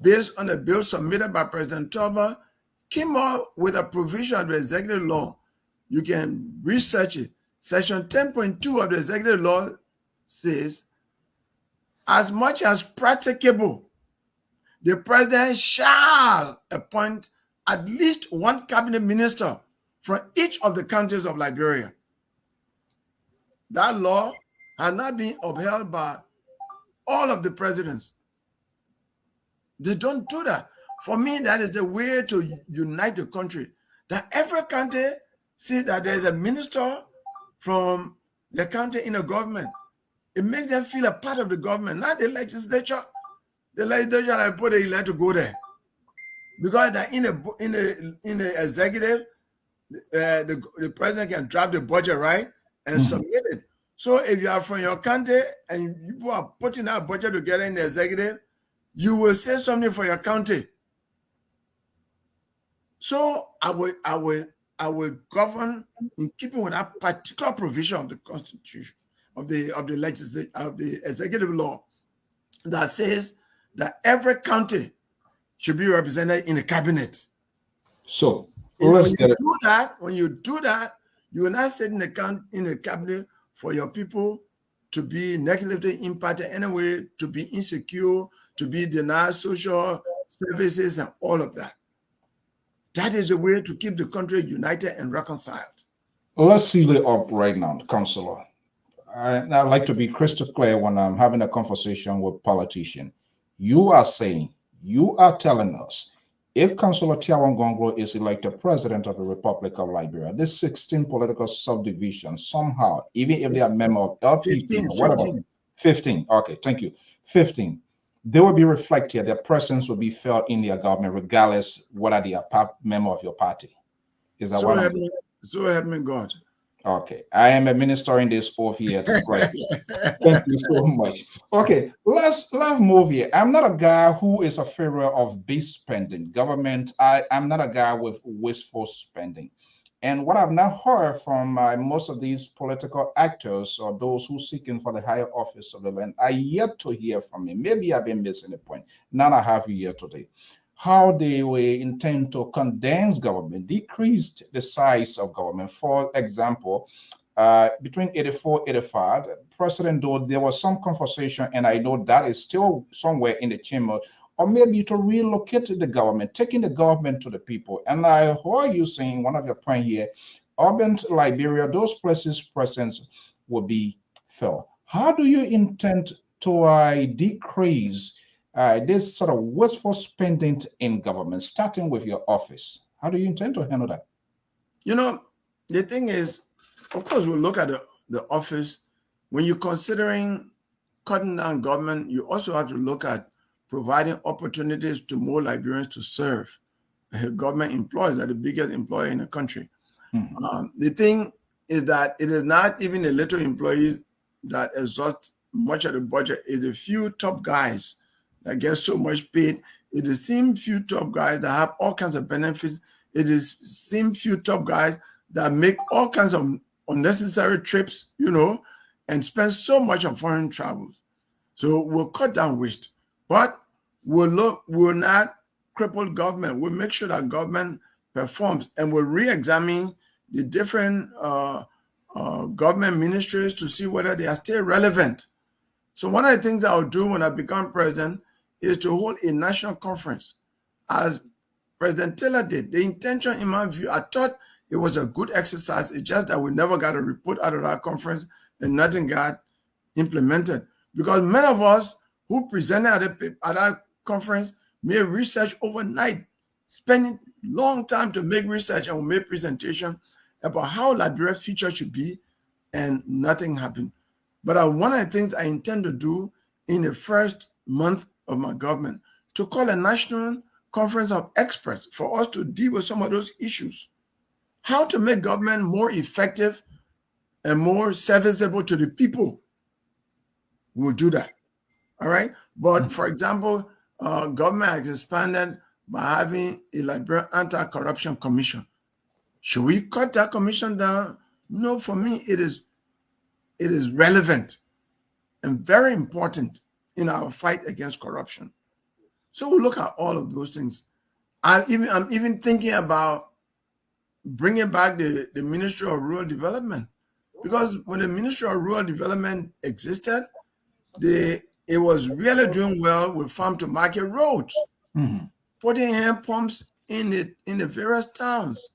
based on a bill submitted by President Trump, came up with a provision of the executive law. You can research it. Section 10.2 of the executive law says, as much as practicable, the president shall appoint at least 1 cabinet minister from each of the counties of Liberia. That law has not been upheld by all of the presidents. They don't do that. For me, that is the way to unite the country. That every county see that there is a minister from the county in the government. It makes them feel a part of the government, not the legislature. The legislature I put it let to go there, because that in the executive, the president can draft the budget, right, and submit it. So if you are from your county and you are putting that budget together in the executive, you will say something for your county. So I will govern in keeping with that particular provision of the Constitution, of the legislature, of the executive law, that says that every county should be represented in the cabinet. So when you do that, you will not sit in the cabinet for your people to be negatively impacted anyway, to be insecure, to be denied social services and all of that. That is the way to keep the country united and reconciled. Let's seal it up right now, Councillor. I'd like to be crystal clear when I'm having a conversation with politicians. You are telling us, if Councillor TIAWAN Gonglue is elected president of the Republic of Liberia, this 16 political subdivisions somehow, even if they are members of LPP, 15, okay, thank you, 15, they will be reflected, their presence will be felt in their government, regardless whether they are member of your party. Is that what I'm saying? So help me God. Okay, I am a minister in this oath here to graduate. Thank you so much. Okay, let's move here. I'm not a guy who is a favor of big spending. Government, I'm not a guy with wasteful spending. And what I've now heard from most of these political actors or those who seeking for the higher office of the land, I yet to hear from me. Maybe I've been missing a point. None I have here today. How they will intend to condense government, decrease the size of government. For example, between 84, 85, President, though there was some conversation, and I know that is still somewhere in the chamber, or maybe to relocate the government, taking the government to the people. And I heard you saying one of your points here, urban Liberia, those places presence will be felt. How do you intend to decrease this sort of wasteful spending in government, starting with your office? How do you intend to handle that? You know, the thing is, of course, we'll look at the office. When you're considering cutting down government, you also have to look at providing opportunities to more Liberians to serve. Government employees are the biggest employer in the country. The thing is that it is not even the little employees that exhaust much of the budget. It's a few top guys that get so much paid. It is the same few top guys that have all kinds of benefits. It is the same few top guys that make all kinds of unnecessary trips, you know, and spend so much on foreign travels. So we'll cut down waste, but we'll not cripple government. We'll make sure that government performs, and we'll re-examine the different government ministries to see whether they are still relevant. So one of the things I'll do when I become president is to hold a national conference, as President Cllr did. The intention, in my view, I thought it was a good exercise. It's just that we never got a report out of that conference and nothing got implemented. Because many of us who presented at that conference made research overnight, spending long time to make research, and we made presentation about how Liberia's future should be, and nothing happened. But one of the things I intend to do in the first month of my government, to call a national conference of experts for us to deal with some of those issues. How to make government more effective and more serviceable to the people. We'll do that. All right. But for example, government has expanded by having a Liberian Anti-Corruption Commission. Should we cut that commission down? No, for me, it is relevant and very important in our fight against corruption. So we'll look at all of those things. I'm even thinking about bringing back the Ministry of Rural Development, because when the Ministry of Rural Development existed, it was really doing well with farm to market roads, putting hand pumps in the various towns,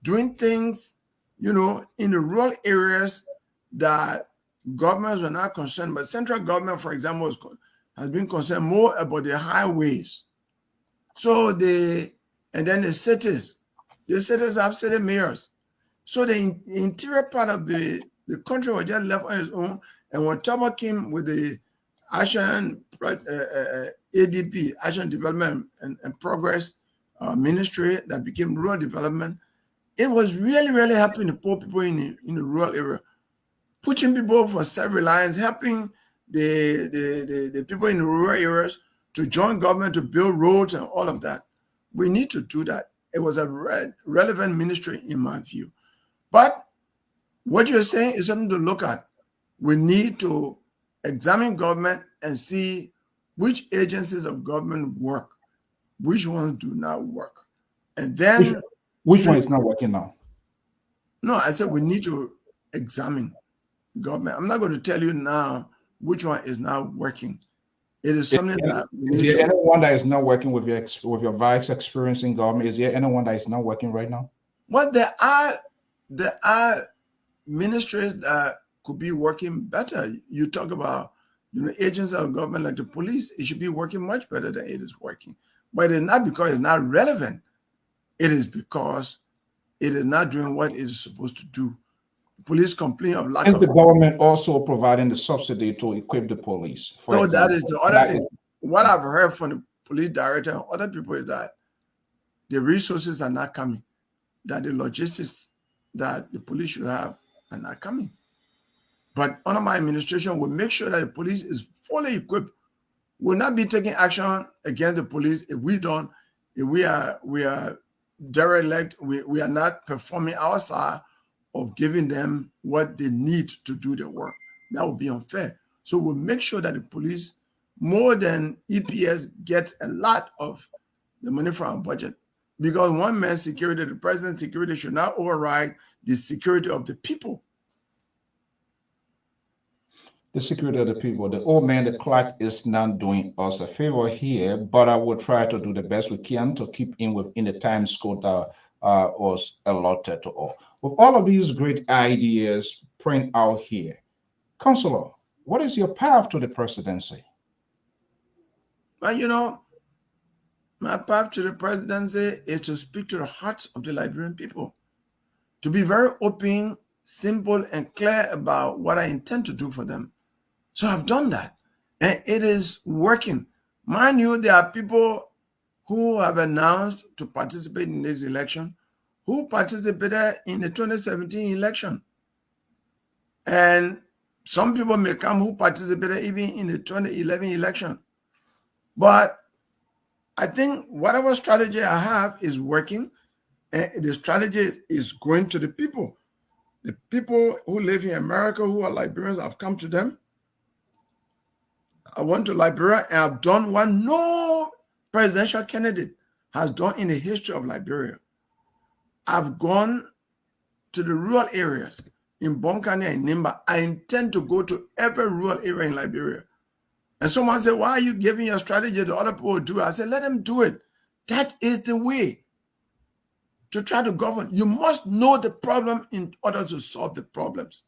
doing things, you know, in the rural areas that governments were not concerned. But central government, for example, has been concerned more about the highways. So and then the cities have city mayors. So the interior part of the country was just left on its own. And when Tama came with the Action ADP, Action Development and Progress Ministry that became Rural Development, it was really, really helping the poor people in the rural area, pushing people for self-reliance, helping the people in the rural areas to join government to build roads and all of that. We need to do that. It was a relevant ministry in my view. But what you're saying is something to look at. We need to examine government and see which agencies of government work, which ones do not work. And then which one is not working now? No, I said we need to examine government. I'm not going to tell you now which one is not working. It is something that is there anyone that is not working with your vast experience in government? Is there anyone that is not working right now? Well, there are ministries that could be working better. You talk about, you know, agents of government like the police. It should be working much better than it is working. But it's not because it's not relevant. It is because it is not doing what it is supposed to do. Police complain of lack of... Is the government also providing the subsidy to equip the police? So that is the other thing. What I've heard from the police director and other people is that the resources are not coming, that the logistics that the police should have are not coming. But under my administration, we'll make sure that the police is fully equipped. We'll not be taking action against the police if we are derelict, we are not performing our side of giving them what they need to do their work. That would be unfair. So we'll make sure that the police, more than EPS, gets a lot of the money from our budget. Because one man's security, the president's security, should not override the security of the people. The security of the people. The old man, the clock, is not doing us a favor here, but I will try to do the best we can to keep in within the time scope that was allotted to all. With all of these great ideas print out here, Councillor, what is your path to the presidency? Well, you know, my path to the presidency is to speak to the hearts of the Liberian people, to be very open, simple, and clear about what I intend to do for them. So I've done that, and it is working. Mind you, there are people who have announced to participate in this election, who participated in the 2017 election. And some people may come who participated even in the 2011 election. But I think whatever strategy I have is working, and the strategy is going to the people. The people who live in America, who are Liberians, have come to them. I went to Liberia and I've done what no presidential candidate has done in the history of Liberia. I've gone to the rural areas in Bonkane and Nimba. I intend to go to every rural area in Liberia. And someone said, why are you giving your strategy to other people to do it? I said, let them do it. That is the way to try to govern. You must know the problem in order to solve the problems.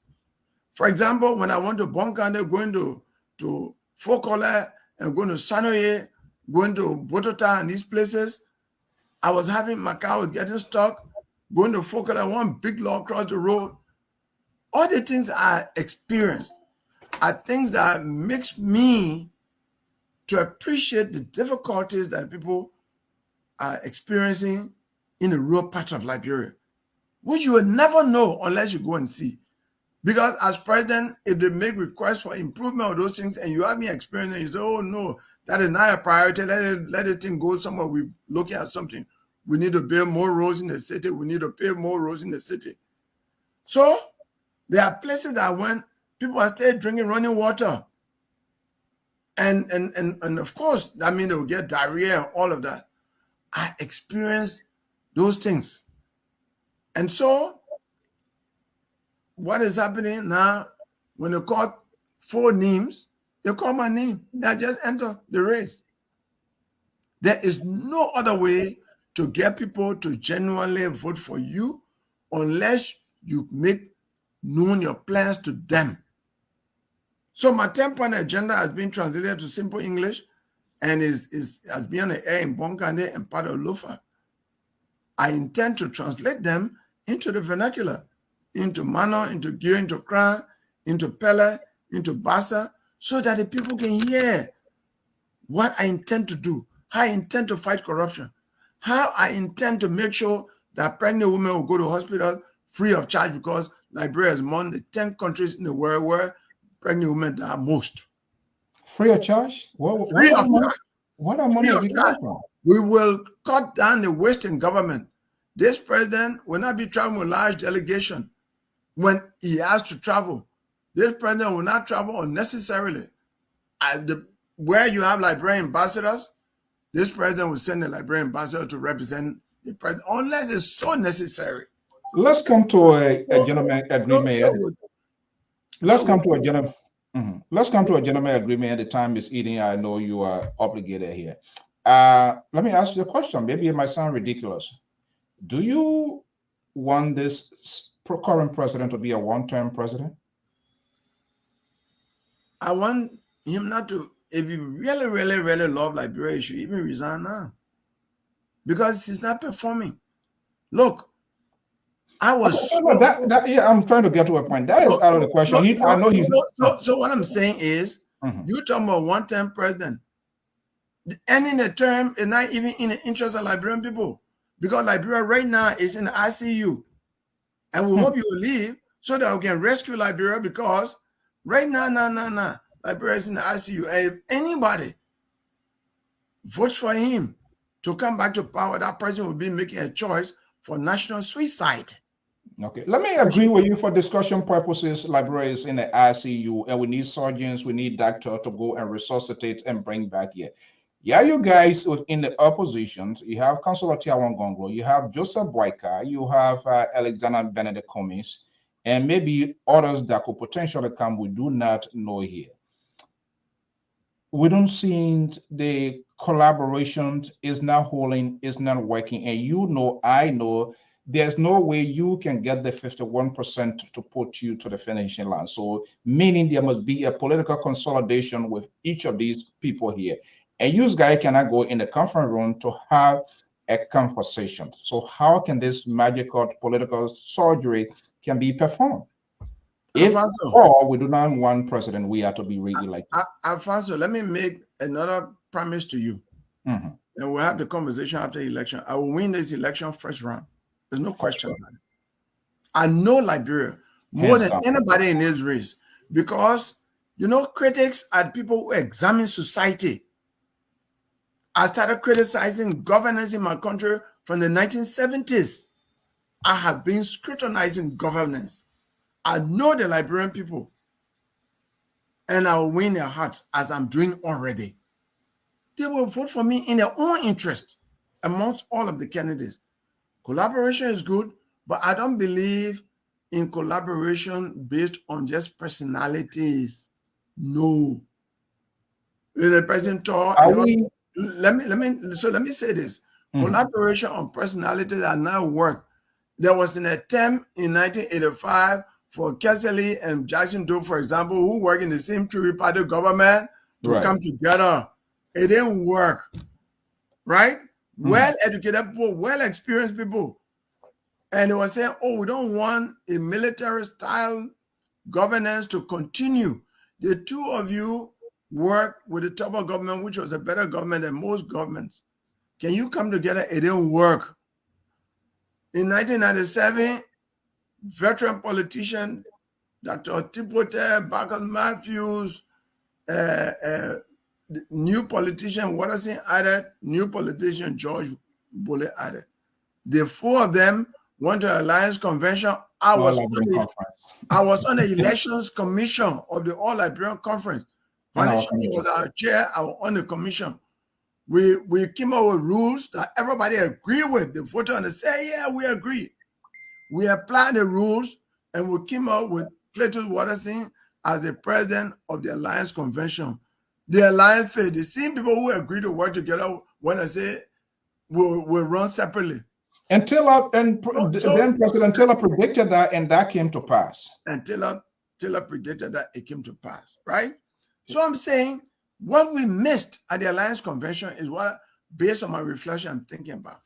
For example, when I went to Bonkane, going to Cllr and going to Sanoye, going to Botota and these places, I was having, my car was getting stuck, going to Cllr, one big law across the road. All the things I experienced are things that makes me to appreciate the difficulties that people are experiencing in the rural parts of Liberia, which you will never know unless you go and see. Because as president, if they make requests for improvement of those things and you have me experiencing, you say, oh no, that is not a priority, let this thing go somewhere, we're looking at something. We need to build more roads in the city, we need to pave more roads in the city. So there are places that when people are still drinking running water, and of course, that means they will get diarrhea and all of that. I experienced those things. And so what is happening now, when they call 4 names, they call my name. I just enter the race. There is no other way to get people to genuinely vote for you unless you make known your plans to them. So my 10-point agenda has been translated to simple English and has been on the air in Bonkane and part of Lofa. I intend to translate them into the vernacular, into Mano, into Gio, into Kran, into Pele, into Bassa, so that the people can hear what I intend to do, how I intend to fight corruption, how I intend to make sure that pregnant women will go to hospital free of charge, because Liberia is among the 10 countries in the world where pregnant women die most. Free of charge? What money have you got from? We will cut down the waste in government. This president will not be traveling with a large delegation when he has to travel. This president will not travel unnecessarily. Where you have Liberian ambassadors, this president will send a Liberian ambassador to represent the president, unless it's so necessary. Let's come to a gentleman agreement. Let's come to a gentleman agreement. The time is eating. I know you are obligated here. Let me ask you a question. Maybe it might sound ridiculous. Do you want this current president to be a one-term president? I want him not to. If you really, really, really love Liberia, you should even resign now, because he's not performing. Look, I was yeah, I'm trying to get to a point. That is out of the question. I know he's so what I'm saying is, you talking about one-term president. Ending the term is not even in the interest of Liberian people, because Liberia right now is in the ICU, and we hope you will leave so that we can rescue Liberia, because right now, Liberia is in the ICU. And if anybody votes for him to come back to power, that person will be making a choice for national suicide. Okay, let me agree with you for discussion purposes. Liberia is in the ICU, and we need surgeons, we need doctors to go and resuscitate and bring back here. Yeah, you guys in the oppositions, you have Councillor TIAWAN Gongloe, you have Joseph Boyka, you have Alexander Benedict Cummings, and maybe others that could potentially come, we do not know here. We don't see the collaboration is not holding, is not working, and you know, I know, there's no way you can get the 51% to put you to the finishing line. So meaning there must be a political consolidation with each of these people here. And you guys cannot go in the conference room to have a conversation. So how can this magical political surgery can be performed? If or we do not want president, we are to be re-elected. Alfonso, let me make another promise to you. And we'll have the conversation after the election. I will win this election first round. There's no question about it. I know Liberia more than anybody in this race because, you know, critics are people who examine society. I started criticizing governance in my country from the 1970s. I have been scrutinizing governance. I know the Liberian people, and I will win their hearts as I'm doing already. They will vote for me in their own interest amongst all of the candidates. Collaboration is good, but I don't believe in collaboration based on just personalities. No. The person talk. Let me say this. Collaboration on personalities are not work. There was an attempt in 1985 for Cllr and Jackson Doe, for example, who work in the same three-party government to come together. It didn't work, right? Well-educated people, well-experienced people. And they were saying, oh, we don't want a military-style governance to continue. The two of you work with the top of government, which was a better government than most governments. Can you come together? It didn't work. In 1997, veteran politician Dr. Tipote, Bacchus Matthews, new politician Watterson added, new politician George Bulley added. The four of them went to Alliance Convention. I was on the Elections Commission of the All Liberian Conference. Vanishing was our chair. I was on the commission. We came up with rules that everybody agreed with. The voter and they say, yeah, we agree. We applied the rules and we came up with Clayton Watterson as the president of the Alliance Convention. The Alliance failed. The same people who agreed to work together when I say we'll run separately. Then President Taylor predicted that, and that came to pass. And Taylor predicted that it came to pass, right? So I'm saying what we missed at the Alliance Convention is what, based on my reflection, I'm thinking about.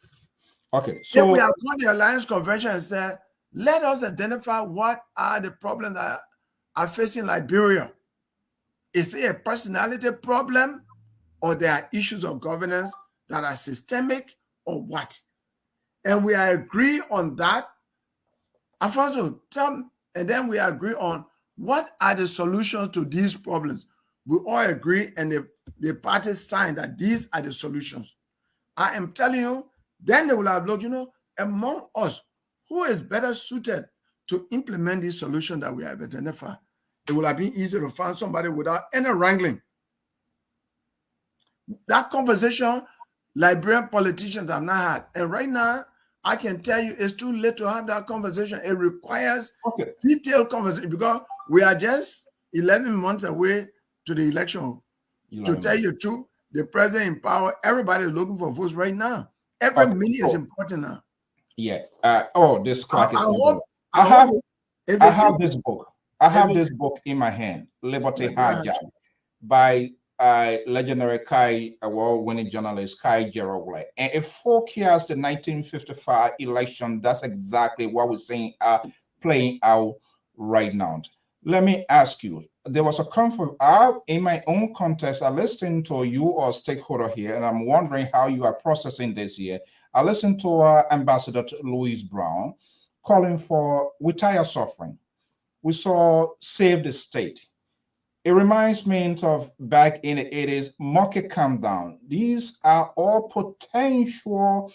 Okay, so if we have gone to the Alliance Convention and said, let us identify what are the problems that are facing Liberia. Is it a personality problem, or there are issues of governance that are systemic, or what? And we agree on that. Alfonso, and then we agree on what are the solutions to these problems. We all agree, and the parties sign that these are the solutions. I am telling you, then they will have looked, you know, among us, who is better suited to implement this solution that we have identified. It will have been easy to find somebody without any wrangling. That conversation, Liberian politicians have not had. And right now, I can tell you it's too late to have that conversation. It requires detailed conversation because we are just 11 months away to the election. To tell you the truth, the president in power, everybody is looking for votes right now. Every minute is important now. Yeah. This clock is I have this book. I have this book in my hand, Liberty Hijack, by legendary award-winning journalist Cllr. And it forecasts the 1955 election. That's exactly what we're seeing playing out right now. Let me ask you, there was a conference in my own context. I listened to you or stakeholder here, and I'm wondering how you are processing this here. I listened to Ambassador Louise Brown calling for retire suffering. We saw Save the State. It reminds me of back in the 80s, market calm down. These are all potential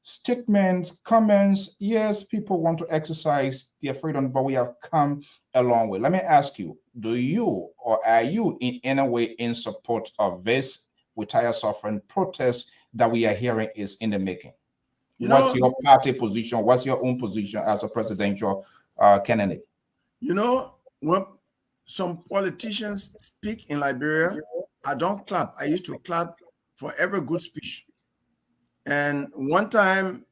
statements, comments. Yes, people want to exercise their freedom, but we have come a long way. Let me ask you, do you or are you in any way in support of this retire suffering protest that we are hearing is in the making? What's your party position? What's your own position as a presidential candidate? You know, when some politicians speak in Liberia, I don't clap. I used to clap for every good speech. And one time,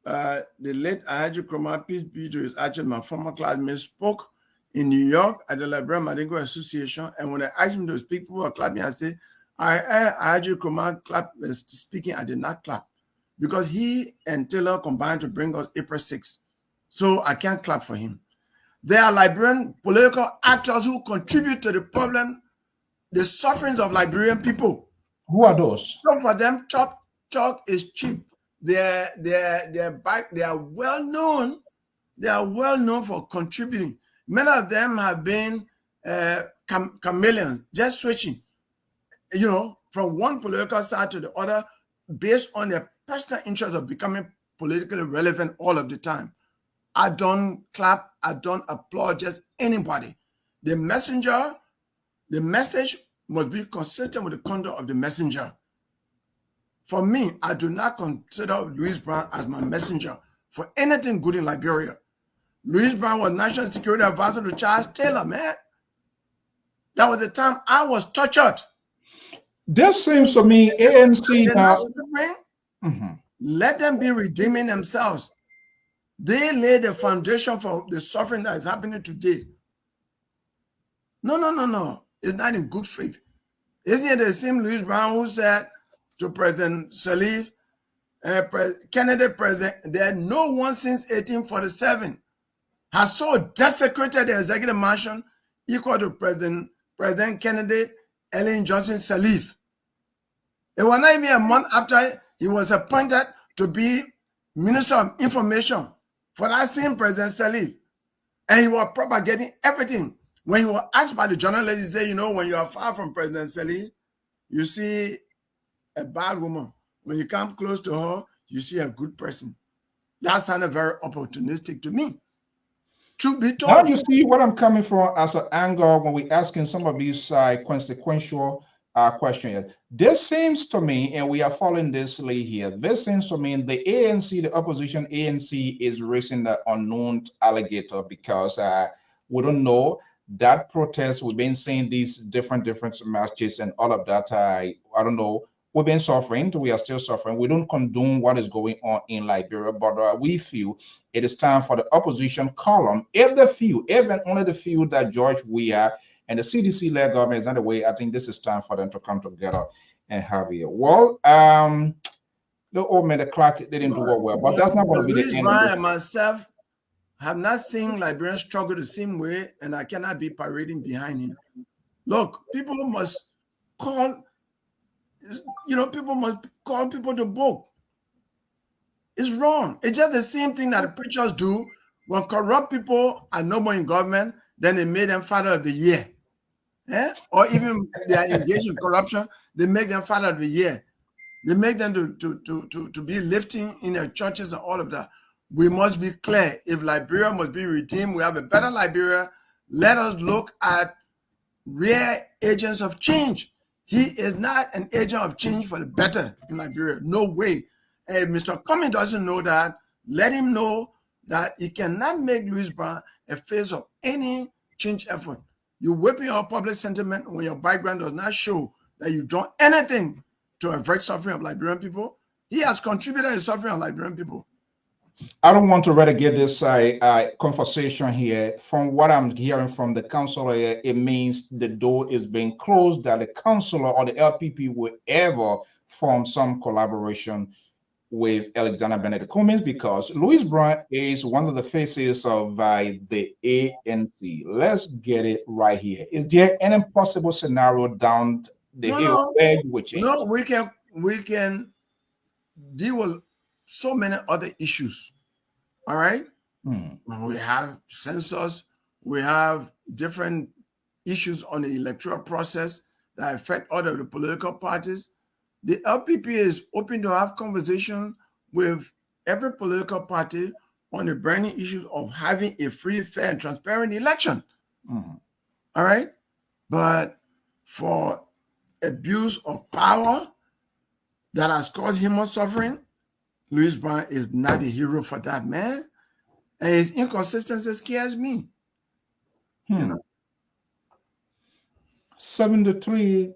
the late Alhaji Nkrumah, peace be to his, actually my former classmate, spoke in New York at the LIBERIA Mandingo Association. And when I asked him to speak, people were clapping. I said, I heard Alhaji Nkrumah speaking. I did not clap because he and Taylor combined to bring us April 6th. So I can't clap for him. There are Liberian political actors who contribute to the problem, the sufferings of Liberian people. Who are those? So for them, talk is cheap. They are well known. They are well known for contributing. Many of them have been chameleons, just switching, from one political side to the other, based on their personal interest of becoming politically relevant all of the time. I don't clap. I don't applaud just anybody. The message must be consistent with the conduct of the messenger. For me, I do not consider Louis Brown as my messenger for anything good in Liberia. Louis Brown was National Security Advisor to Charles Taylor, man. That was the time I was tortured. This seems to me ANC now. Let them be redeeming themselves. They laid the foundation for the suffering that is happening today. No. It's not in good faith. Isn't it the same Louis Brown who said to President Sirleaf, Kennedy president, that no one since 1847 has so desecrated the executive mansion equal to President Kennedy, Ellen Johnson Sirleaf. It was not even a month after he was appointed to be Minister of Information for that same President Sirleaf. And he was propagating everything. When he was asked by the journalists, he said, when you are far from President Sirleaf, you see a bad woman. When you come close to her, you see a good person. That sounded very opportunistic to me. Truth be told. Now you see what I'm coming from as an angle when we're asking some of these consequential questions. This seems to me, and we are following this lead here, this seems to me the ANC, the opposition ANC, is raising the unknown alligator because we don't know that protest. We've been seeing these different matches and all of that. I don't know. We've been suffering. We are still suffering. We don't condone what is going on in Liberia, but we feel it is time for the opposition column, if the few, even only the few that George Weah and the CDC-led government is not the way. I think this is time for them to come together and have it. Well, the old man, the clock didn't do well, but that's not going to be the end. I myself have not seen Liberians struggle the same way, and I cannot be parading behind him. Look, people must call. People must call people to book. It's wrong. It's just the same thing that the preachers do when corrupt people are no more in government. Then they made them Father of the Year, or even they are engaged in corruption. They make them Father of the Year. They make them to be lifting in their churches and all of that. We must be clear. If Liberia must be redeemed, we have a better Liberia. Let us look at real agents of change. He is not an agent of change for the better in Liberia. No way. And if Mr. Cummings doesn't know that, let him know that he cannot make Louis Brown a face of any change effort. You whipping your public sentiment when your background does not show that you've done anything to avert suffering of Liberian people. He has contributed to the suffering of Liberian people. I don't want to relegate this conversation here. From what I'm hearing from the councillor, it means the door is being closed, that the councillor or the LPP will ever form some collaboration with Alexander Benedict Cummings, because Louis Brown is one of the faces of the ANC. Let's get it right here. Is there any possible scenario down the hill where you would change? No, we can deal with so many other issues. All right. We have census, we have different issues on the electoral process that affect all of the political parties. The LPP is open to have conversation with every political party on the burning issues of having a free, fair, and transparent election. All right. But for abuse of power that has caused human suffering, Louis Brown is not a hero for that, man. And his inconsistency scares me. 73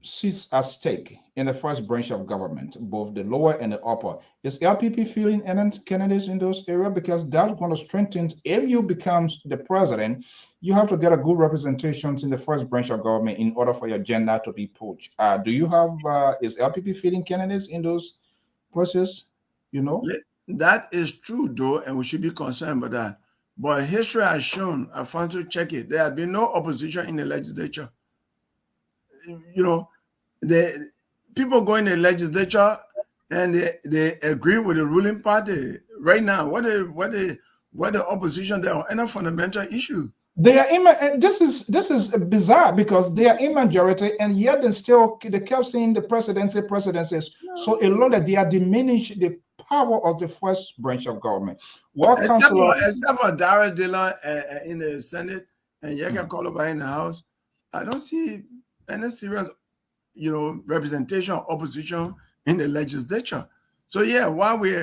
seats at stake in the first branch of government, both the lower and the upper. Is LPP feeling any candidates in those areas? Because that's going to strengthen, if you become the president, you have to get a good representation in the first branch of government in order for your agenda to be pushed. Do you have, is LPP feeling candidates in those places? You know? That is true, though, and we should be concerned about that. But history has shown, Alfonso, check it, there has been no opposition in the legislature. You know, the people go in the legislature and they agree with the ruling party. Right now, what the opposition there on any fundamental issue? They are in. This is bizarre because they are in majority, and yet they kept saying the presidencies. No. So a lot that they are diminishing the power of the first branch of government. Well, except for Dara Dillon in the Senate and Yeka Koloba in the House, I don't see any serious, representation or opposition in the legislature. So yeah, while we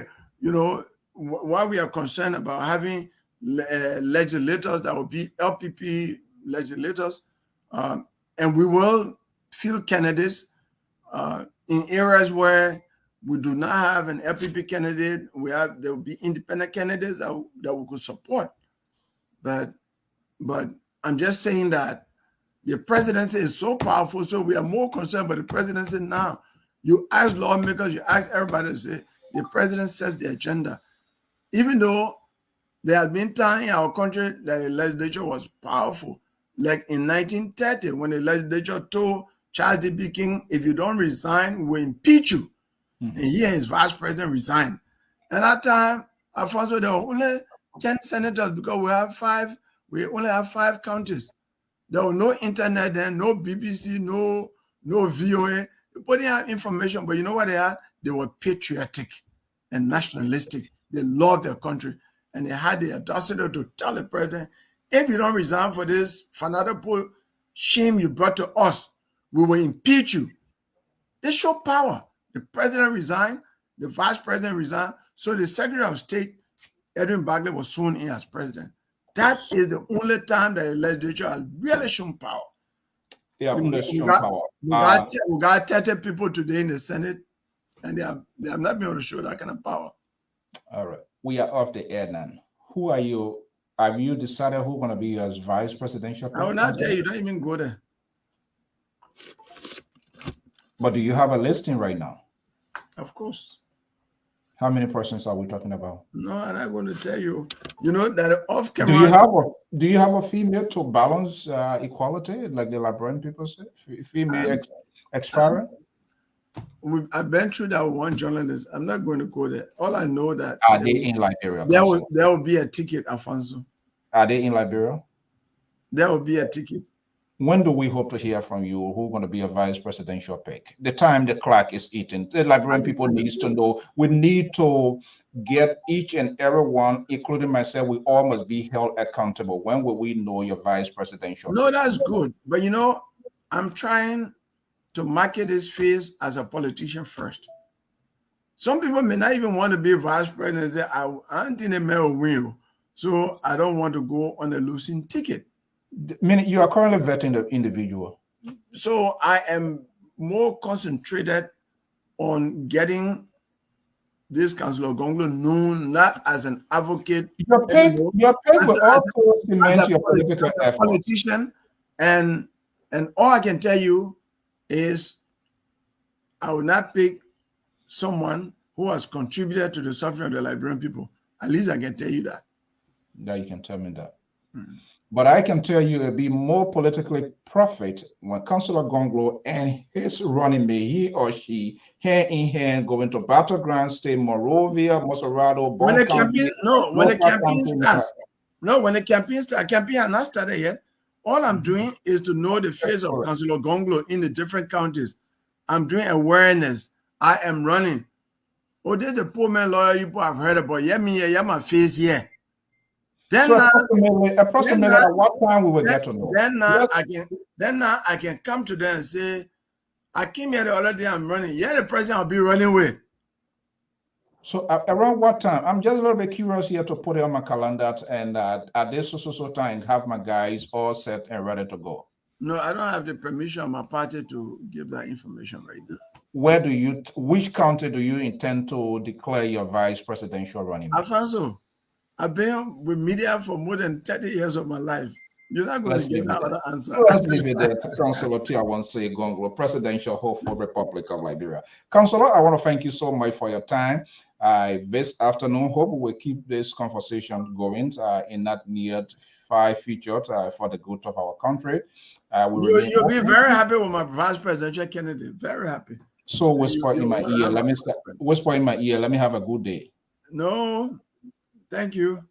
are concerned about having legislators that will be LPP legislators, and we will field candidates in areas where we do not have an LPP candidate. There will be independent candidates that we could support. But I'm just saying that the presidency is so powerful, so we are more concerned about the presidency now. You ask lawmakers, you ask everybody to say the president sets the agenda. Even though there has been time in our country that the legislature was powerful, like in 1930 when the legislature told Charles D.B. King, if you don't resign, we'll impeach you. And he and his vice president resigned. At that time, Alfonso, there were only 10 senators because we only have 5 counties. There was no internet then, no BBC, no VOA. They didn't have information, but you know what they had? They were patriotic and nationalistic. They loved their country. And they had the audacity to tell the president, if you don't resign for this fanatical shame you brought to us, we will impeach you. They show power. The president resigned, the vice president resigned, so the Secretary of State, Edwin Bagley, was sworn in as president. That is the only time that the legislature has really shown power. Yeah, we got 30 people today in the Senate, and they have not been able to show that kind of power. All right. We are off the air now. Who are you? Have you decided who's going to be your vice presidential? I will not tell you. Don't even go there. But do you have a listing right now? Of course. How many persons are we talking about? No, I'm not going to tell you. You know that off camera. Do you have a female to balance equality, like the Liberian people say? Female expiring? I've been through that with one journalist. I'm not going to go there. All I know that are they in Liberia? There will be a ticket, Alfonso. Are they in Liberia? There will be a ticket. When do we hope to hear from you? Who's going to be a vice presidential pick? The time the clock is eating. The Liberian people needs to know. We need to get each and every one, including myself, we all must be held accountable. When will we know your vice presidential? No, that's good. But I'm trying to market his face as a politician first. Some people may not even want to be vice president and say, I think the mayor will win, so I don't want to go on a losing ticket. Meaning you are currently vetting the individual. So I am more concentrated on getting this Councillor Gongloe known not as an advocate. You're paid with also cement your political effort. Politician, and all I can tell you is I will not pick someone who has contributed to the suffering of the Liberian people. At least I can tell you that. Yeah, you can tell me that. But I can tell you it'll be more politically profit when Councillor Gongloe and his running mate, he or she, hand in hand, going to Battleground State, Monrovia, Moserado, when the campaign starts, campaign has not started yet. All I'm doing is to know the face of Councillor Gongloe in the different counties. I'm doing awareness. I am running. Oh, there's the poor man lawyer you have heard about. Yeah, my face here. Then so approximately at what time we will get to know? Then I can come to them and say, I came here the other day, I'm running. Yeah, the president I'll be running with. So around what time? I'm just a little bit curious here to put it on my calendar and at this so time have my guys all set and ready to go. No, I don't have the permission of my party to give that information right now. which county do you intend to declare your vice presidential running? Alfonso, I've been with media for more than 30 years of my life. You're not going to get another answer. Let's leave it there to Councillor TIAWAN SAYE GONGLOE, presidential hope for Republic of Liberia. Councillor, I want to thank you so much for your time. This afternoon, hope we'll keep this conversation going in that near far future for the good of our country. You'll be very happy with my vice presidential candidate. Very happy. So whisper in my ear. Let me whisper in my ear. Let me have a good day. No, thank you.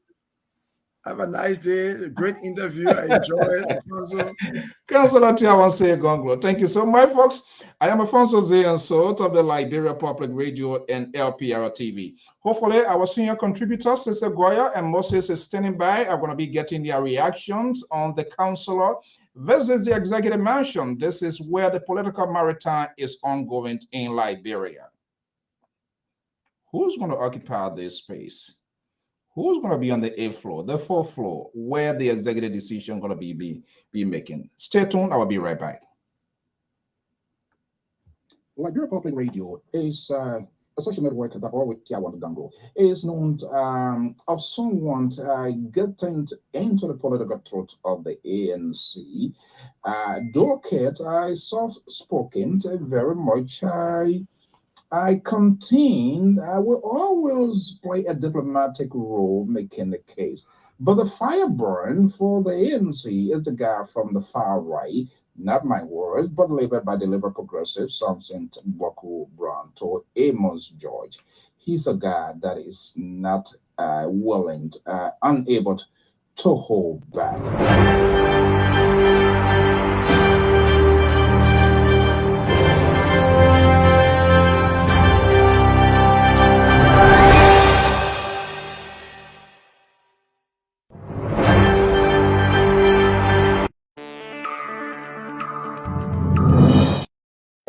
Have a nice day. Great interview. I enjoyed it. Councillor TIAWAN SAYE GONGLOE. Thank you so much, folks. I am Alfonso Zeyansot of the Liberia Public Radio and LPR-TV. Hopefully, our senior contributors, Sister Goya and Moses, is standing by. I'm going to be getting their reactions on the councillor. This is the executive mansion. This is where the political marathon is ongoing in Liberia. Who's going to occupy this space? Who's going to be on the 8th floor, the 4th floor, where the executive decision going to be making? Stay tuned. I will be right back. Liberia Public Radio is a social network that with TIAWAN GONGLOE is known of someone getting into the political truth of the ANC. Delicate, soft-spoken, very much. I contain, will always play a diplomatic role making the case. But the fireburn for the ANC is the guy from the far right, not my words, but delivered by the Liberal Progressive, Samson Boko Brown to Amos George. He's a guy that is not willing, unable to hold back.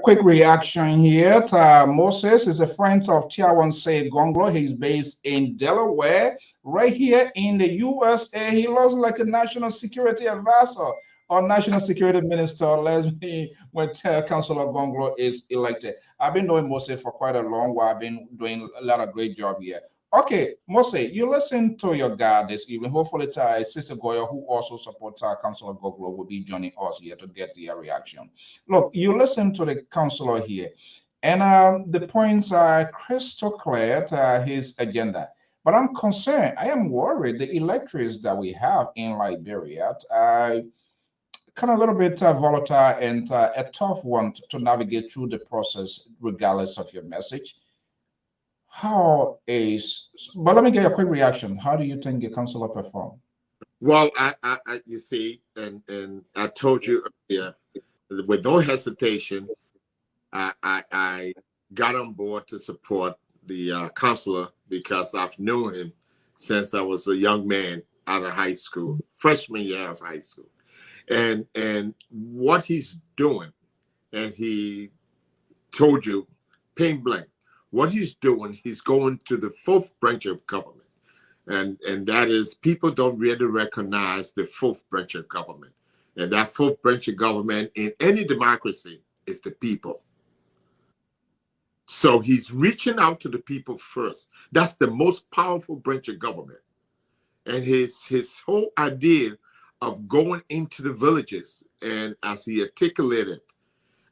Quick reaction here. Moses is a friend of TIAWAN SAYE GONGLOE. He's based in Delaware, right here in the USA. He looks like a national security advisor or national security minister. Let me when Councillor GONGLOE is elected. I've been knowing Moses for quite a long while. I've been doing a lot of great job here. Okay, Moses, you listen to your guy this evening. Hopefully, Sister Goya, who also supports Councillor GONGLOE, will be joining us here to get their reaction. Look, you listen to the councillor here, and the points are crystal clear to his agenda. But I'm concerned, I am worried the electorates that we have in Liberia are kind of a little bit volatile and a tough one to navigate through the process, regardless of your message. But let me get a quick reaction. How do you think your councillor performed? Well, you see, and I told you earlier, with no hesitation, I got on board to support the councillor because I've known him since I was a young man out of high school, freshman year of high school, and what he's doing, and he told you, plain blank. What he's doing, he's going to the 4th branch of government. And that is, people don't really recognize the 4th branch of government. And that 4th branch of government in any democracy is the people. So he's reaching out to the people first. That's the most powerful branch of government. And his whole idea of going into the villages, and as he articulated,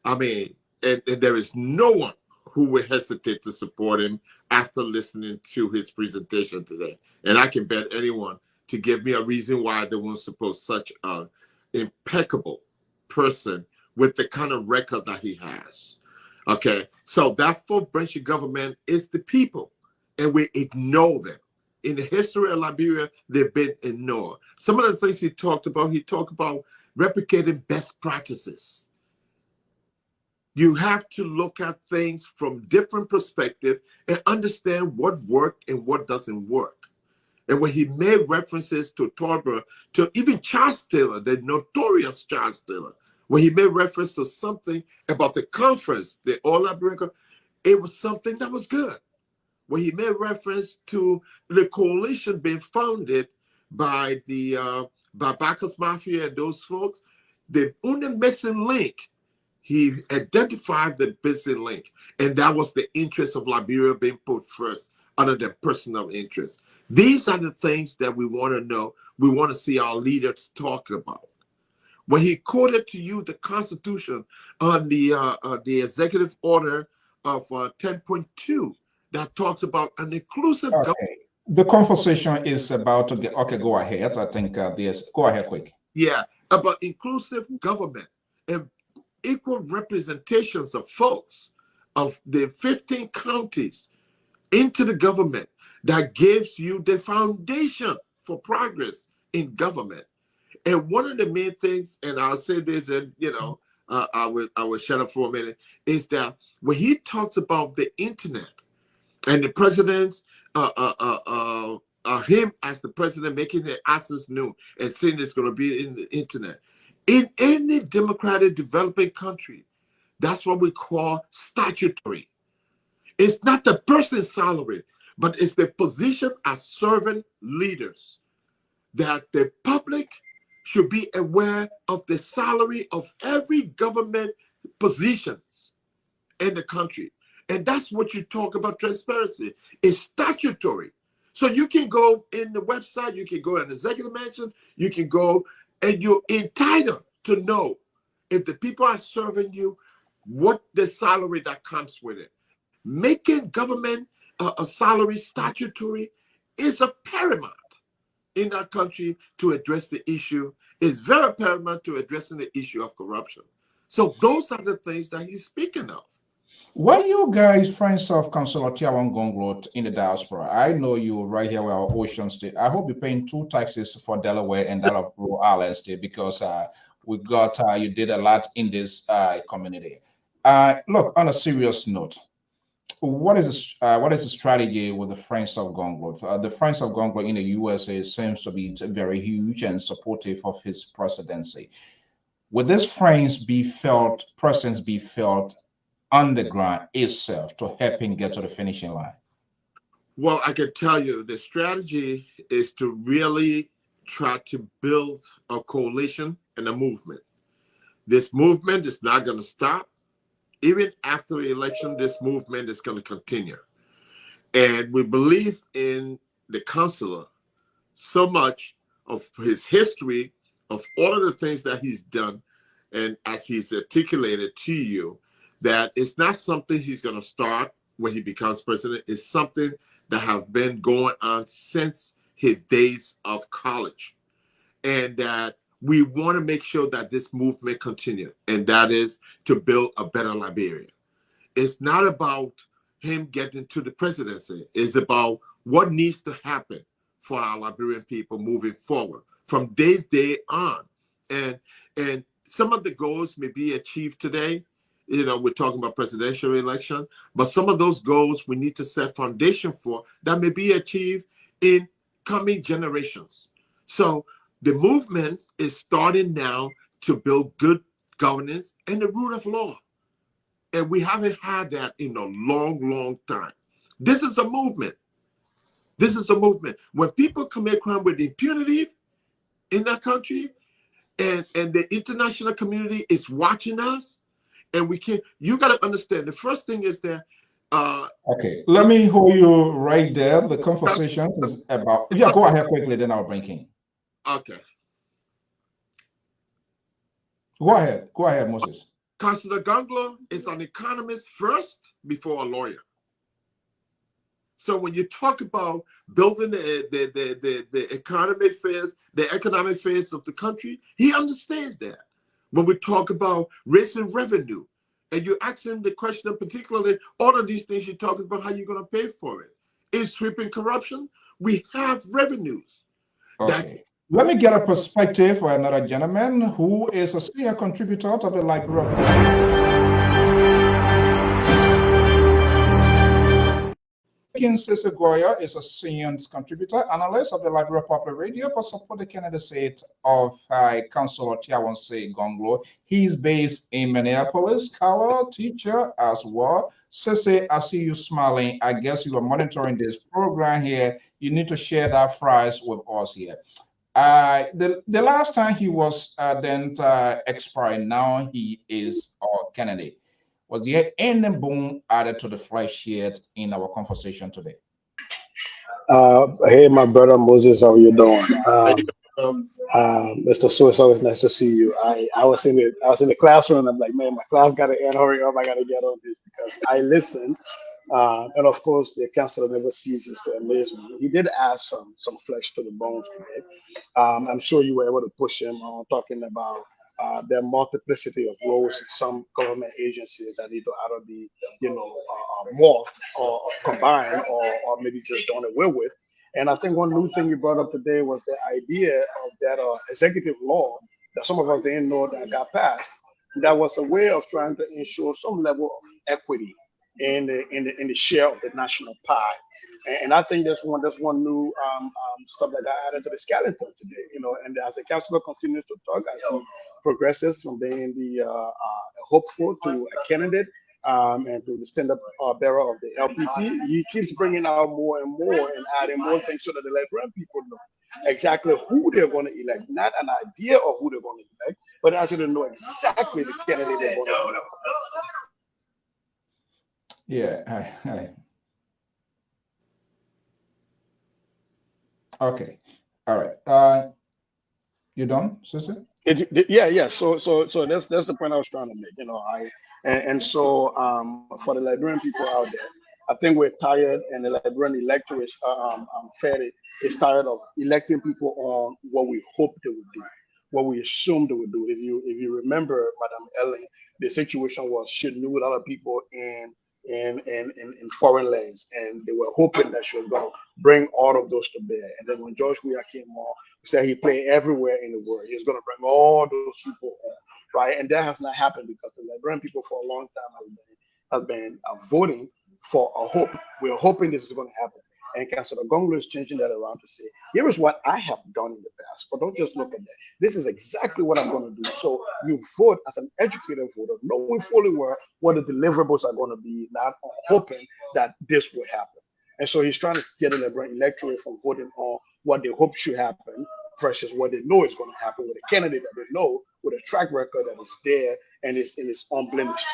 I mean, and there is no one who would hesitate to support him after listening to his presentation today. And I can bet anyone to give me a reason why they won't support such an impeccable person with the kind of record that he has. Okay, so that 4th branch of government is the people, and we ignore them. In the history of Liberia, they've been ignored. Some of the things he talked about replicating best practices. You have to look at things from different perspectives and understand what worked and what doesn't work. And when he made references to Tolbert, to even Charles Taylor, the notorious Charles Taylor, when he made reference to something about the conference, the All Liberian, it was something that was good. When he made reference to the coalition being founded by the by Bacchus Mafia and those folks, the only missing link, he identified the business link, and that was the interest of Liberia being put first other than personal interest. These are the things that we want to know, we want to see our leaders talk about. When he quoted to you the Constitution on the executive order of 10.2 that talks about an inclusive government. The conversation is about to get, go ahead. I think yes, go ahead quick. Yeah, about inclusive government and equal representations of folks of the 15 counties into the government that gives you the foundation for progress in government. And one of the main things, and I'll say this, and I will shut up for a minute, is that when he talks about the internet and the president's him as the president making the access new and saying it's going to be in the internet. In any democratic developing country, that's what we call statutory. It's not the person's salary, but it's the position as servant leaders that the public should be aware of the salary of every government positions in the country. And that's what you talk about transparency. It's statutory. So you can go in the website, you can go in the executive mansion, you can go, and you're entitled to know if the people are serving you, what the salary that comes with it. Making government a salary statutory is a paramount in our country to address the issue. It's very paramount to addressing the issue of corruption. So those are the things that he's speaking of. Why you guys friends of Councillor TIAWAN Gongloe in the diaspora? I know you right here with our Ocean State. I hope you're paying 2 taxes for Delaware and that of Rhode Island State, because we got you did a lot in this community. Look, on a serious note, what is the strategy with the Friends of Gongloe? The Friends of Gongloe in the USA seems to be very huge and supportive of his presidency. Would this presence be felt on the ground itself to help him get to the finishing line? Well, I can tell you the strategy is to really try to build a coalition and a movement. This movement is not going to stop. Even after the election, this movement is going to continue. And we believe in the Cllr so much of his history, of all of the things that he's done, and as he's articulated to you, that it's not something he's going to start when he becomes president. It's something that have been going on since his days of college. And that we want to make sure that this movement continues, and that is to build a better Liberia. It's not about him getting to the presidency. It's about what needs to happen for our Liberian people moving forward from this day on. And some of the goals may be achieved today. We're talking about presidential election, but some of those goals we need to set foundation for that may be achieved in coming generations. So the movement is starting now to build good governance and the rule of law. And we haven't had that in a long, long time. This is a movement. This is a movement. When people commit crime with impunity in that country, and the international community is watching us, and you got to understand, the first thing is that okay, let me hold you right there. The conversation is about, go ahead quickly, then I'll bring in. Okay. Go ahead, Moses. Councillor Gongloe is an economist first before a lawyer. So when you talk about building the economic affairs of the country, he understands that. When we talk about raising revenue, and you ask him the question, particularly all of these things you're talking about, how you're going to pay for it. Is sweeping corruption? We have revenues. Okay. Let me get a perspective for another gentleman who is a senior contributor to the LIBERIA. Sese Goya is a senior contributor analyst of the LIBERIA Public Radio for support the candidacy of Councillor TIAWAN Saye Gongloe. He's based in Minneapolis. Cllr, teacher as well. Sese, I see you smiling. I guess you are monitoring this program here. You need to share that fries with us here. The last time he was then expired, now he is our candidate. Was there any boom added to the fresh yet in our conversation today? Hey, my brother Moses, how you doing? How you doing? Mr. Sue, it's always nice to see you. I was in the classroom. And I'm like, man, my class got to end. Hurry up! I got to get on this because I listen. And of course, the counselor never ceases to amaze me. He did add some flesh to the bones today. I'm sure you were able to push him on talking about the multiplicity of roles in some government agencies that need to either be, morphed or combined or maybe just done away with. And I think one new thing you brought up today was the idea of that executive law that some of us didn't know that got passed. That was a way of trying to ensure some level of equity in the share of the national pie. And I think that's one new stuff that got added to the skeleton today. And as the councilor continues to talk, as he progresses from being the hopeful to a candidate and to the stand-up bearer of the LPP, he keeps bringing out more and more and adding more things so that the Liberian people know exactly who they're going to elect, not an idea of who they're going to elect, but actually know exactly the candidate they're going to elect. Yeah. Okay. All right. You done, sister? Yeah. So that's the point I was trying to make. So for the Liberian people out there, I think we're tired, and the Liberian electorate fairly is tired of electing people on what we hope they would do, what we assume they would do. If you remember, Madam Ellen, the situation was she knew a lot of people in foreign lands, and they were hoping that she was going to bring all of those to bear. And then when George Weah came on, he said he played everywhere in the world. He was going to bring all those people on, right? And that has not happened because the Liberian people for a long time have been voting for a hope. We're hoping this is going to happen. And Councilor Gonglou is changing that around to say, here is what I have done in the past, but don't just look at that. This is exactly what I'm going to do. So you vote as an educated voter, knowing fully well what the deliverables are going to be, not hoping that this will happen. And so he's trying to get the Liberian electorate from voting on what they hope should happen versus what they know is going to happen with a candidate that they know with a track record that is there and is unblemished.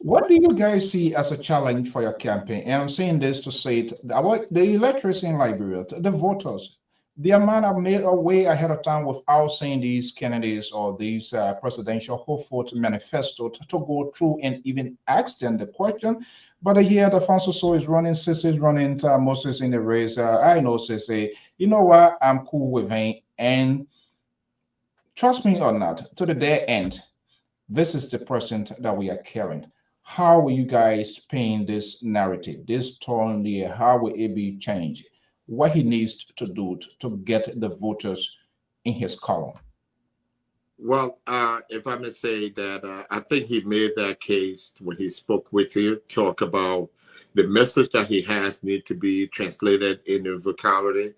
What do you guys see as a challenge for your campaign? And I'm saying this to say it about the electors in Liberia, the voters. The amount have made a way ahead of time without seeing these candidates or these presidential hopeful manifesto to go through and even ask them the question. But here, the Fonso is running, Sissy is running, Moses in the race. I know Sissy. You know what? I'm cool with him. And trust me or not, to the day end, this is the person that we are carrying. How will you guys paint this narrative, this tone here? How will it be changed? What he needs to do to get the voters in his column? Well, if I may say that, I think he made that case when he spoke with you, talk about the message that he has need to be translated in the vocabulary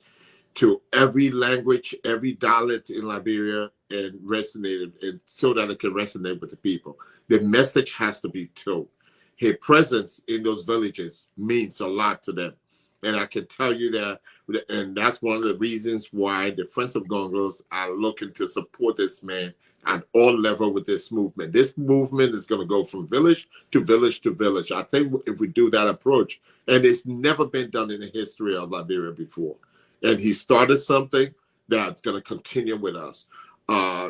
to every language, every dialect in Liberia, and resonated, and so that it can resonate with the people. The message has to be told. His presence in those villages means a lot to them. And I can tell you that, and that's one of the reasons why the Friends of Gonglou are looking to support this man at all levels with this movement. This movement is going to go from village to village to village. I think if we do that approach, and it's never been done in the history of Liberia before, and he started something that's going to continue with us.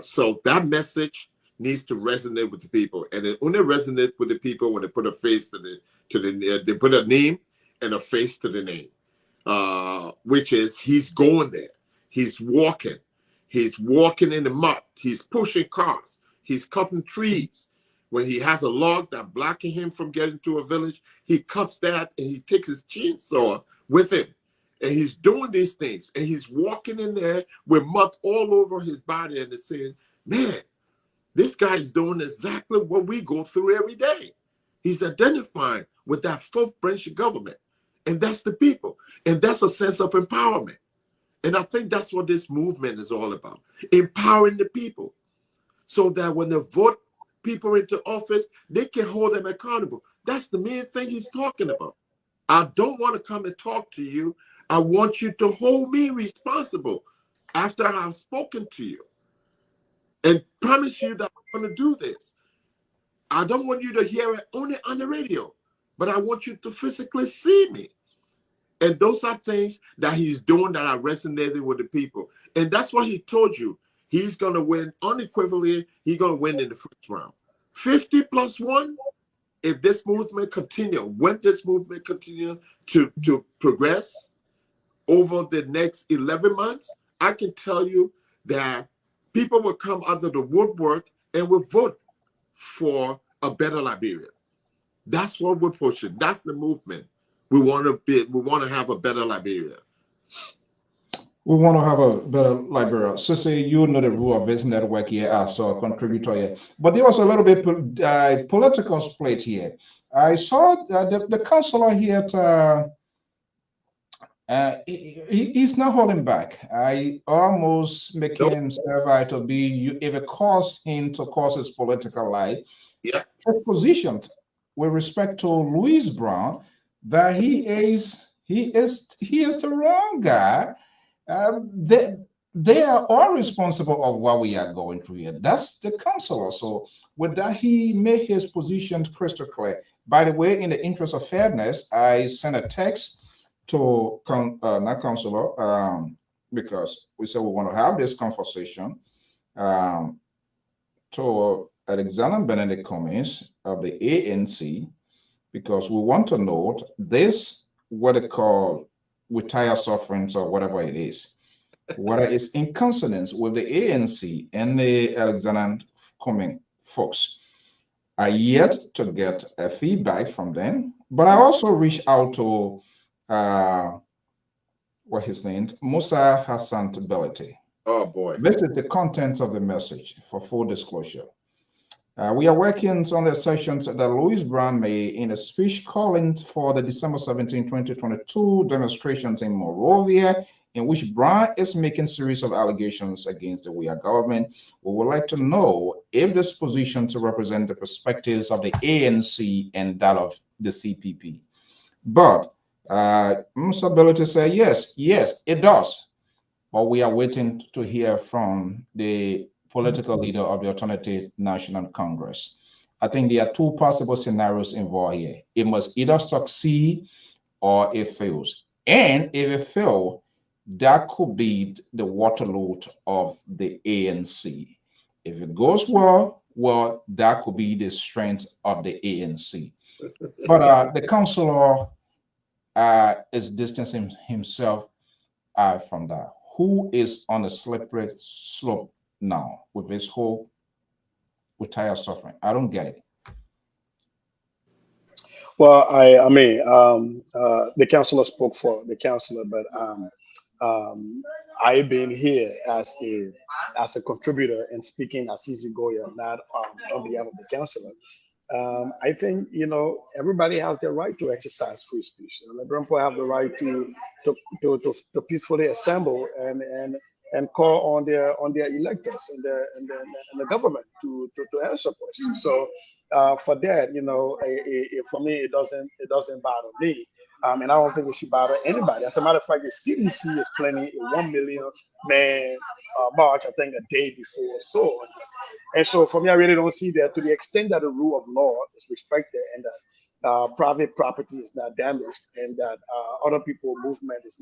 So that message needs to resonate with the people, and it only resonates with the people when they put a face they put a name and a face to the name, which is he's going there. He's walking in the mud. He's pushing cars. He's cutting trees. When he has a log that's blocking him from getting to a village, he cuts that and he takes his chainsaw with him. And he's doing these things, and he's walking in there with mud all over his body, and they're saying, man, this guy's doing exactly what we go through every day. He's identifying with that fourth branch of government, and that's the people. And that's a sense of empowerment. And I think that's what this movement is all about, empowering the people so that when they vote people into office, they can hold them accountable. That's the main thing he's talking about. I don't want to come and talk to you. I want you to hold me responsible after I've spoken to you and promise you that I'm going to do this. I don't want you to hear it only on the radio, but I want you to physically see me. And those are things that he's doing that are resonating with the people. And that's what he told you. He's going to win unequivocally. He's going to win in the first round. 50 plus 1, if this movement continue, when this movement continue to progress over the next 11 months, I can tell you that people will come out of the woodwork and will vote for a better Liberia. That's what we're pushing. That's the movement. We want to have a better Liberia. We want to have a better Liberia. Sissy, you know the rule of this network here as a contributor here. But there was a little bit political split here. I saw the councillor here he's not holding back. I almost make himself out to be, if it caused him to cause his political life, yeah, positioned with respect to Louis Brown that he is the wrong guy. They are all responsible of what we are going through here. That's the councillor. So with that, he made his position crystal clear. By the way, in the interest of fairness, I sent a text to not councillor, because we said we want to have this conversation, to Alexander Benedict Cummings of the ANC, because we want to note this, what they call retire sufferance or whatever it is, whether it's in consonance with the ANC and the Alexander Cummings folks. I yet to get a feedback from them, but I also reached out to what his name, Musa Hassan Belete. Oh boy. This is the content of the message for full disclosure. We are working on the sessions that Louis Brown made in a speech calling for the December 17, 2022 demonstrations in Monrovia, in which Brown is making series of allegations against the WIA government. We would like to know if this position to represent the perspectives of the ANC and that of the CPP. But Musa Belete said, yes, it does. But we are waiting to hear from the political leader of the Alternative National Congress. I think there are two possible scenarios involved here. It must either succeed or it fails. And if it fails, that could be the Waterloo of the ANC. If it goes well, that could be the strength of the ANC. But the councillor is distancing himself from that. Who is on a slippery slope now with this whole retire suffering? I don't get it. Well, I mean, the councillor spoke for the councillor, but I've been here as a contributor and speaking as Cissy Goya, not on behalf of the councillor. I think, you know, everybody has the right to exercise free speech. You know, Liberian people have the right to peacefully assemble and call on their electors and the government to answer questions. So for that, you know, for me, it doesn't bother me. And I don't think it should bother anybody. As a matter of fact, the CDC is planning a 1 million man march, I think, a day before. And so for me, I really don't see that, to the extent that the rule of law is respected and that private property is not damaged and that other people's movement is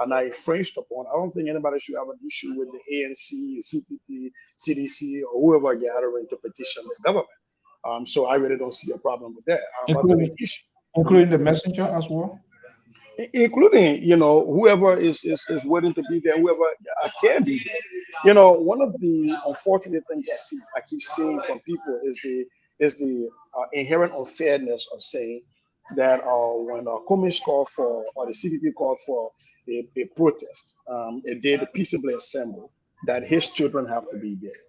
not infringed upon. I don't think anybody should have an issue with the ANC, CPP, CDC, or whoever gathering to petition the government. So I really don't see a problem with that. Including the messenger as well? Including, you know, whoever is willing to be there, whoever can be there. You know, one of the unfortunate things I keep seeing from people is the inherent unfairness of saying that when Cummings called for, or the CPP called for a protest, a day to peaceably assemble, that his children have to be there.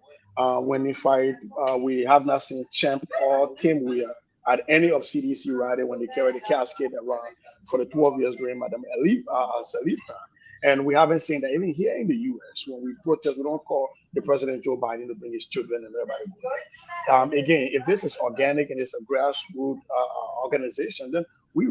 When we fight, we have not seen Champ or Tim Weir at any of CDC rally when they carry the casket around for the 12 years during Madame Salif time. And we haven't seen that even here in the US. When we protest, we don't call the President Joe Biden to bring his children and everybody. Again, if this is organic and it's a grassroots organization, then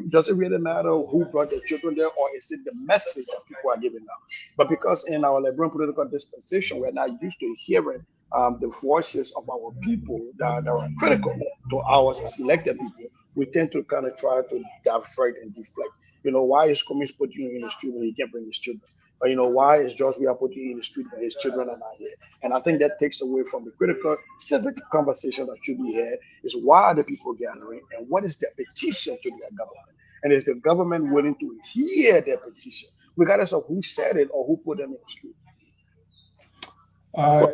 Does it really matter who brought their children there, or is it the message that people are giving out? But because in our Liberian political dispensation, we're not used to hearing the voices of our people that are critical to ours as elected people, we tend to kind of try to divert and deflect. Why is Cummings putting you in the street when he can't bring his children? Or, why is George Weah putting you in the street when his children are not here? And I think that takes away from the critical civic conversation that should be had, is why are the people gathering and what is their petition to their government? And is the government willing to hear their petition, regardless of who said it or who put them in the street?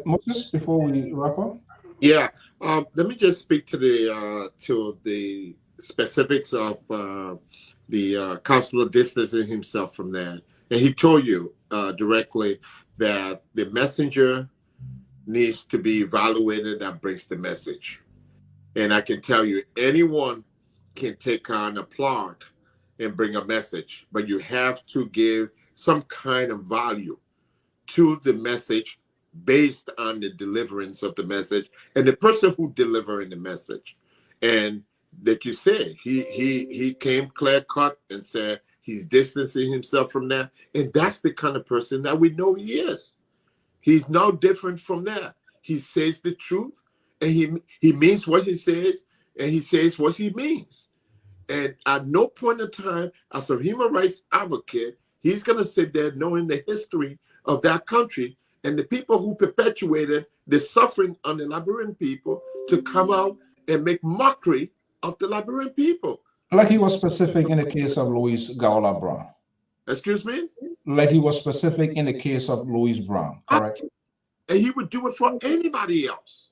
Moses, before we wrap up? Yeah, let me just speak to the specifics of the councilor distancing himself from that. And he told you directly that the messenger needs to be evaluated that brings the message. And I can tell you, anyone can take on a plot and bring a message, but you have to give some kind of value to the message based on the deliverance of the message and the person who delivering the message. And like you said, he came clear cut and said he's distancing himself from that. And that's the kind of person that we know he is. He's no different from that. He says the truth, and he means what he says, and he says what he means. And at no point in time, as a human rights advocate, he's going to sit there knowing the history of that country and the people who perpetuated the suffering on the Liberian people to come out and make mockery of the Liberian people. Like he was specific in the case of Louis Gaola Brown. Excuse me? Like he was specific in the case of Louis Brown, correct? And he would do it for anybody else.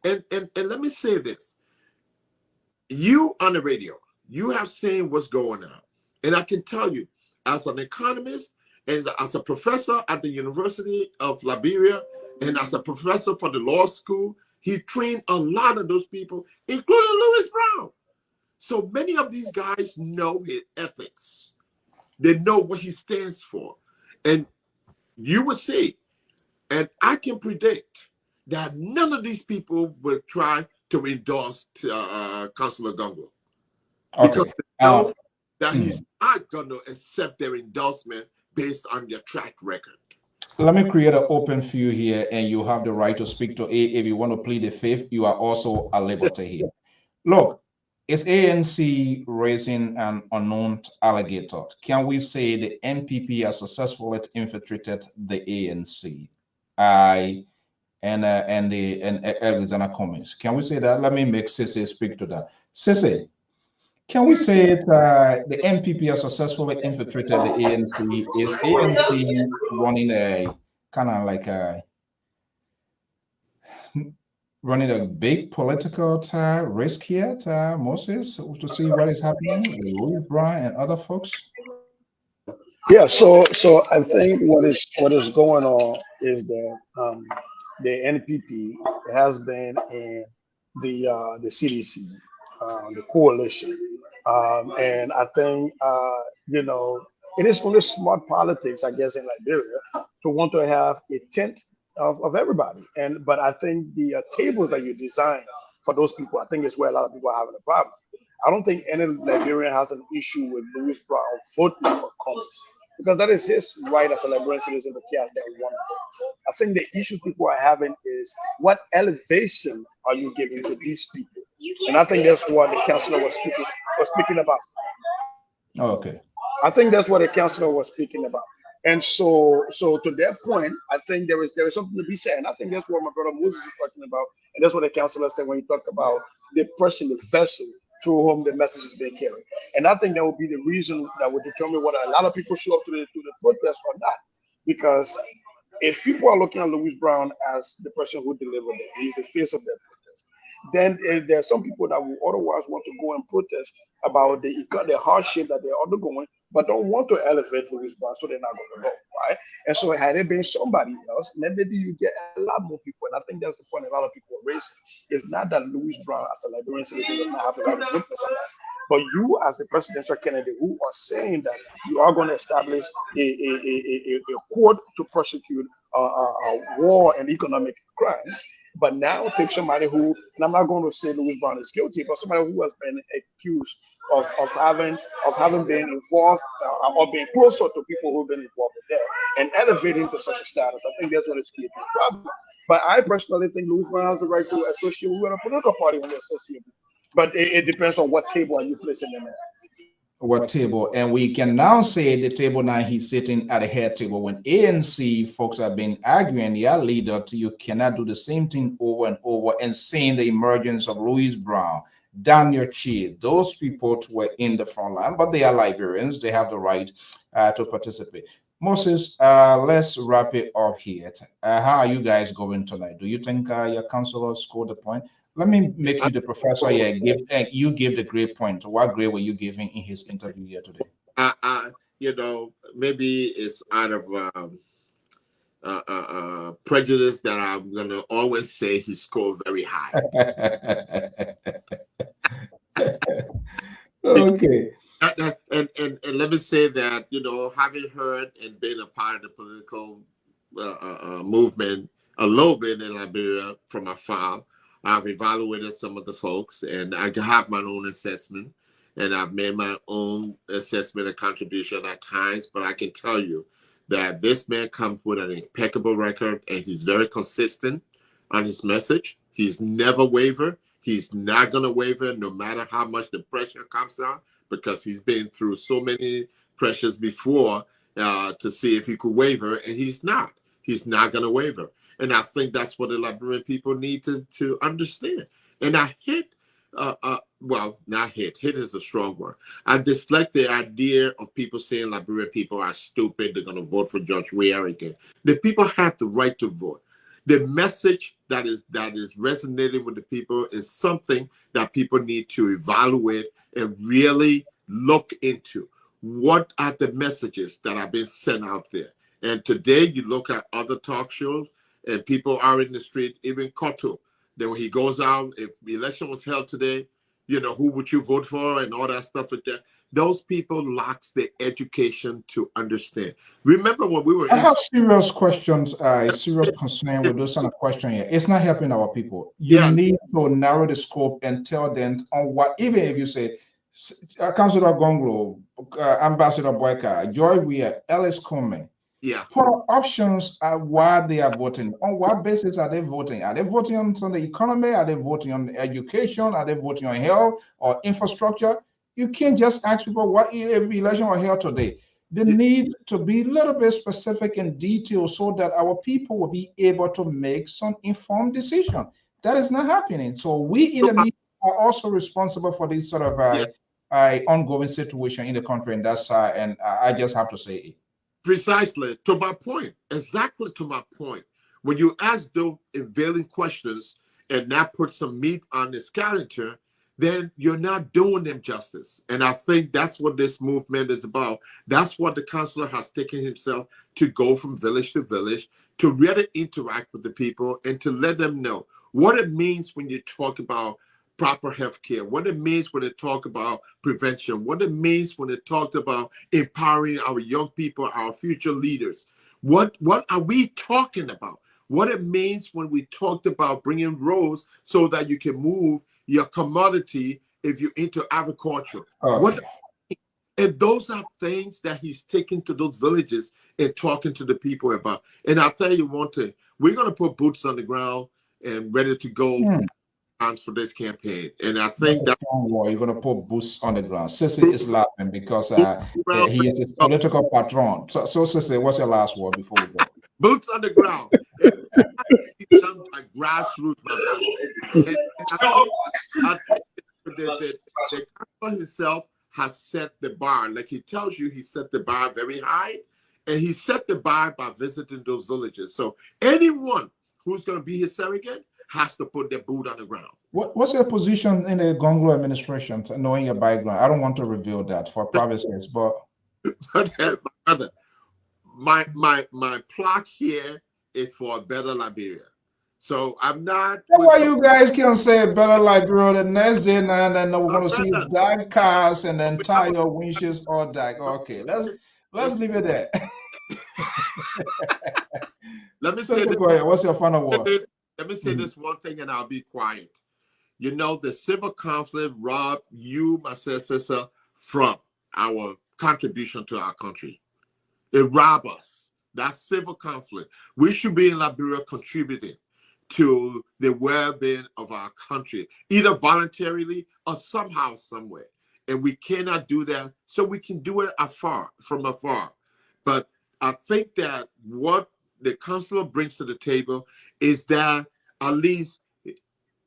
And let me say this. You on the radio, you have seen what's going on. And I can tell you, as an economist, and as a professor at the University of Liberia, and as a professor for the law school, he trained a lot of those people, including Louis Brown. So many of these guys know his ethics. They know what he stands for. And you will see, and I can predict that none of these people will try to endorse Councillor Gongloe. Because they know that he's not going to accept their endorsement based on their track record. Let me create an open view here, and you have the right to speak to A. If you want to plead the fifth, you are also at liberty here. Look, is ANC raising an unknown alligator? Can we say the NPP has successfully infiltrated the ANC? And Alexander Cummings. Can we say that? Let me make Sissy speak to that. Sissy, can we say that the NPP has successfully infiltrated the ANC? Is ANC running a kind of like running a big political risk here, Moses, to see what is happening with Louis Brown and other folks? Yeah, so I think what is going on is that the NPP has been in the CDC, the coalition, and I think it is only smart politics, I guess, in Liberia to want to have a tent of everybody. But I think the tables that you design for those people, I think is where a lot of people are having a problem. I don't think any Liberian has an issue with Louis Brown voting for Cummings, because that is his right as a Liberian citizen to cast that one vote. I think the issues people are having is what elevation are you giving to these people? And I think that's what the councillor was speaking about. Okay. I think that's what the councillor was speaking about. And so to that point, I think there is something to be said. And I think that's what my brother Moses is talking about. And that's what the councillor said when he talked about the person, the vessel through whom the message is being carried. And I think that would be the reason that would determine whether a lot of people show up to the protest or not. Because if people are looking at Louis Brown as the person who delivered it, he's the face of that protest, then there are some people that will otherwise want to go and protest about the hardship that they're undergoing, but don't want to elevate Louis Brown, so they're not going to go, right? And so had it been somebody else, then maybe you get a lot more people. And I think that's the point a lot of people are raising. It's not that Louis Brown, as a Liberian citizen, does not have the right to vote for somebody, but you, as a presidential candidate, who are saying that you are going to establish a court to prosecute war and economic crimes, But now take somebody who, and I'm not going to say Louis Brown is guilty, but somebody who has been accused of having been involved or being closer to people who've been involved in that and elevating to such a status. I think that's what is key problem. But I personally think Louis Brown has the right to associate with a political party when they associate with. But it depends on what table are you placing them at. What table? And we can now say the table now he's sitting at a head table. When ANC folks have been arguing, their leader, you cannot do the same thing over and over, and seeing the emergence of Louis Brown, Daniel Chi, those people were in the front line, but they are Liberians. They have the right to participate. Moses, let's wrap it up here. How are you guys going tonight? Do you think your counselor scored the point? Let me make you the professor here. You give the grade point. What grade were you giving in his interview here today? You know, maybe it's out of prejudice that I'm going to always say he scored very high. Okay. And let me say that, you know, having heard and been a part of the political movement a little bit in Liberia from afar, I've evaluated some of the folks, and I have my own assessment, and I've made my own assessment and contribution at times, but I can tell you that this man comes with an impeccable record, and he's very consistent on his message. He's never wavered. He's not going to waver no matter how much the pressure comes on, because he's been through so many pressures before to see if he could waver, and he's not. He's not going to waver. And I think that's what the Liberian people need to understand. And I well, not hit is a strong word. I dislike the idea of people saying Liberian people are stupid, they're going to vote for George Weah again. The people have the right to vote. The message that is resonating with the people is something that people need to evaluate and really look into. What are the messages that are being sent out there? And today you look at other talk shows, and people are in the street, even Koto. Then when he goes out, if the election was held today, you know, who would you vote for and all that stuff like that. Those people lack the education to understand. Remember when we were— I have serious questions, serious concern with those kind of questions here. It's not helping our people. You need to narrow the scope and tell them on what, even if you say, Councillor Gongloe, Ambassador Boyka, Joy Weah, Ellis Coleman, put options why they are voting. On what basis are they voting? Are they voting on the economy? Are they voting on education? Are they voting on health or infrastructure? You can't just ask people what election are held today. They need to be a little bit specific and detailed so that our people will be able to make some informed decision. That is not happening. So we in the media are also responsible for this sort of ongoing situation in the country, and that's and I just have to say it. Precisely, to my point, exactly to my point. When you ask those unveiling questions and not put some meat on this character, then you're not doing them justice. And I think that's what this movement is about. That's what the counselor has taken himself to go from village to village, to really interact with the people and to let them know what it means when you talk about proper health care, what it means when they talk about prevention, what it means when they talk about empowering our young people, our future leaders. What are we talking about? What it means when we talked about bringing roads so that you can move your commodity if you're into agriculture. And those are things that he's taking to those villages and talking to the people about. And I'll tell you one thing, we're going to put boots on the ground and ready to go for this campaign. And I think that you're going to put boots on the ground. Sissy is laughing because he is a political patron. So Sissy, what's your last word before we go? Boots on the ground. Done by grassroots, and the counselor himself has set the bar. Like he tells you, he set the bar very high, and he set the bar by visiting those villages. So anyone who's going to be his surrogate has to put their boot on the ground. What's your position in the Gongloe administration, knowing your background? I don't want to reveal that for privacy, but my plaque here is for a better Liberia. So I'm not. Why you guys can say better Liberia the next day, and then we're going to see dark cars and then tire windshields all dark. Okay, let's leave it there. Let me say, what's your final word? let me say this one thing and I'll be quiet. You know, the civil conflict robbed you, my sister, from our contribution to our country. It robbed us. That civil conflict. We should be in Liberia contributing to the well-being of our country, either voluntarily or somehow, somewhere. And we cannot do that, so we can do it from afar. But I think that what the counselor brings to the table is that at least,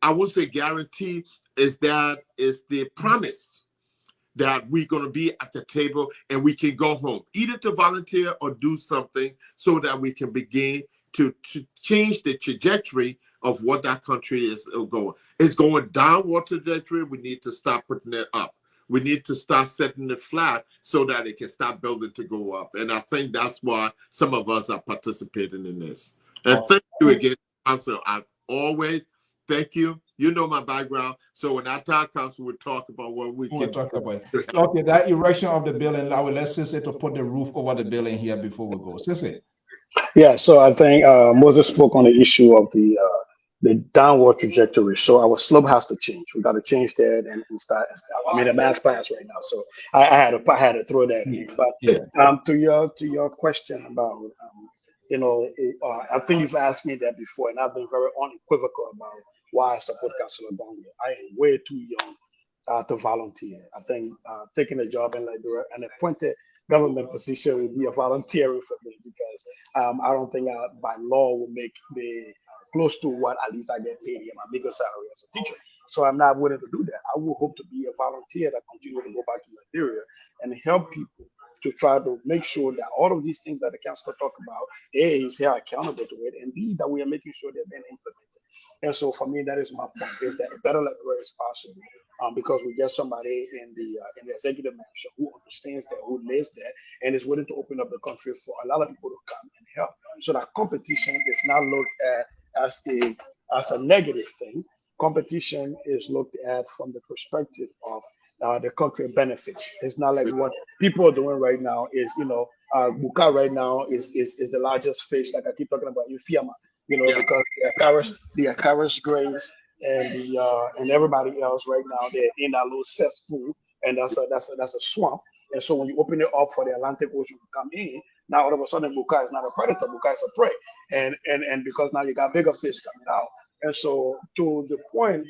I won't say guarantee, is the promise that we're going to be at the table and we can go home, either to volunteer or do something so that we can begin to change the trajectory of what that country is going. It's going downward trajectory. We need to stop putting it up. We need to start setting it flat so that it can start building to go up. And I think that's why some of us are participating in this. And thank you again, Council. I always thank you. You know my background. So when I talk council, we'll talk about what we can talk about. Okay, that erection of the building, I will let Sissy to put the roof over the building here before we go. Sissy. Yeah, so I think Moses spoke on the issue of the downward trajectory. So our slope has to change. We got to change that and start. I'm in a math class right now, so I had to throw that in. But to your question about I think you've asked me that before, and I've been very unequivocal about why I support Councilor Gonger. I am way too young to volunteer. I think taking a job in Liberia, an appointed government position would be a volunteering for me, because I don't think by law will make me close to what at least I get paid in my bigger salary as a teacher. So I'm not willing to do that. I will hope to be a volunteer that continue to go back to Liberia and help people to try to make sure that all of these things that the council talk about, A, is held accountable to it, and B, that we are making sure they're being implemented. And so for me, that is my point, is that a better Liberia is possible, because we get somebody in the executive mansion who understands that, who lives there, and is willing to open up the country for a lot of people to come and help. So that competition is not looked at as a negative thing. Competition is looked at from the perspective of the country benefits. It's not like what people are doing right now is, Buka right now is the largest fish, like I keep talking about in Fiama, because the Akaris graves and everybody else right now, they're in that little cesspool, and that's a swamp. And so when you open it up for the Atlantic Ocean to come in, now all of a sudden Buka is not a predator, Buka is a prey. And because now you got bigger fish coming out. And so to the point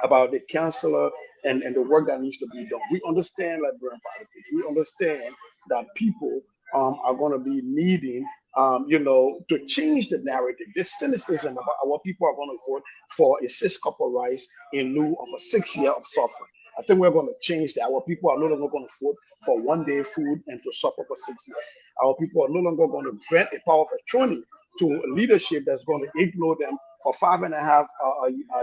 about the counselor and the work that needs to be done, we understand Liberian politics. We understand that people are going to be needing, to change the narrative. This cynicism about what people are going to vote for a 6 cup of rice in lieu of a 6 year of suffering. I think we're going to change that. Our people are no longer going to vote for 1 day food and to suffer for 6 years. Our people are no longer going to grant a power of attorney to leadership that's going to ignore them for 5.5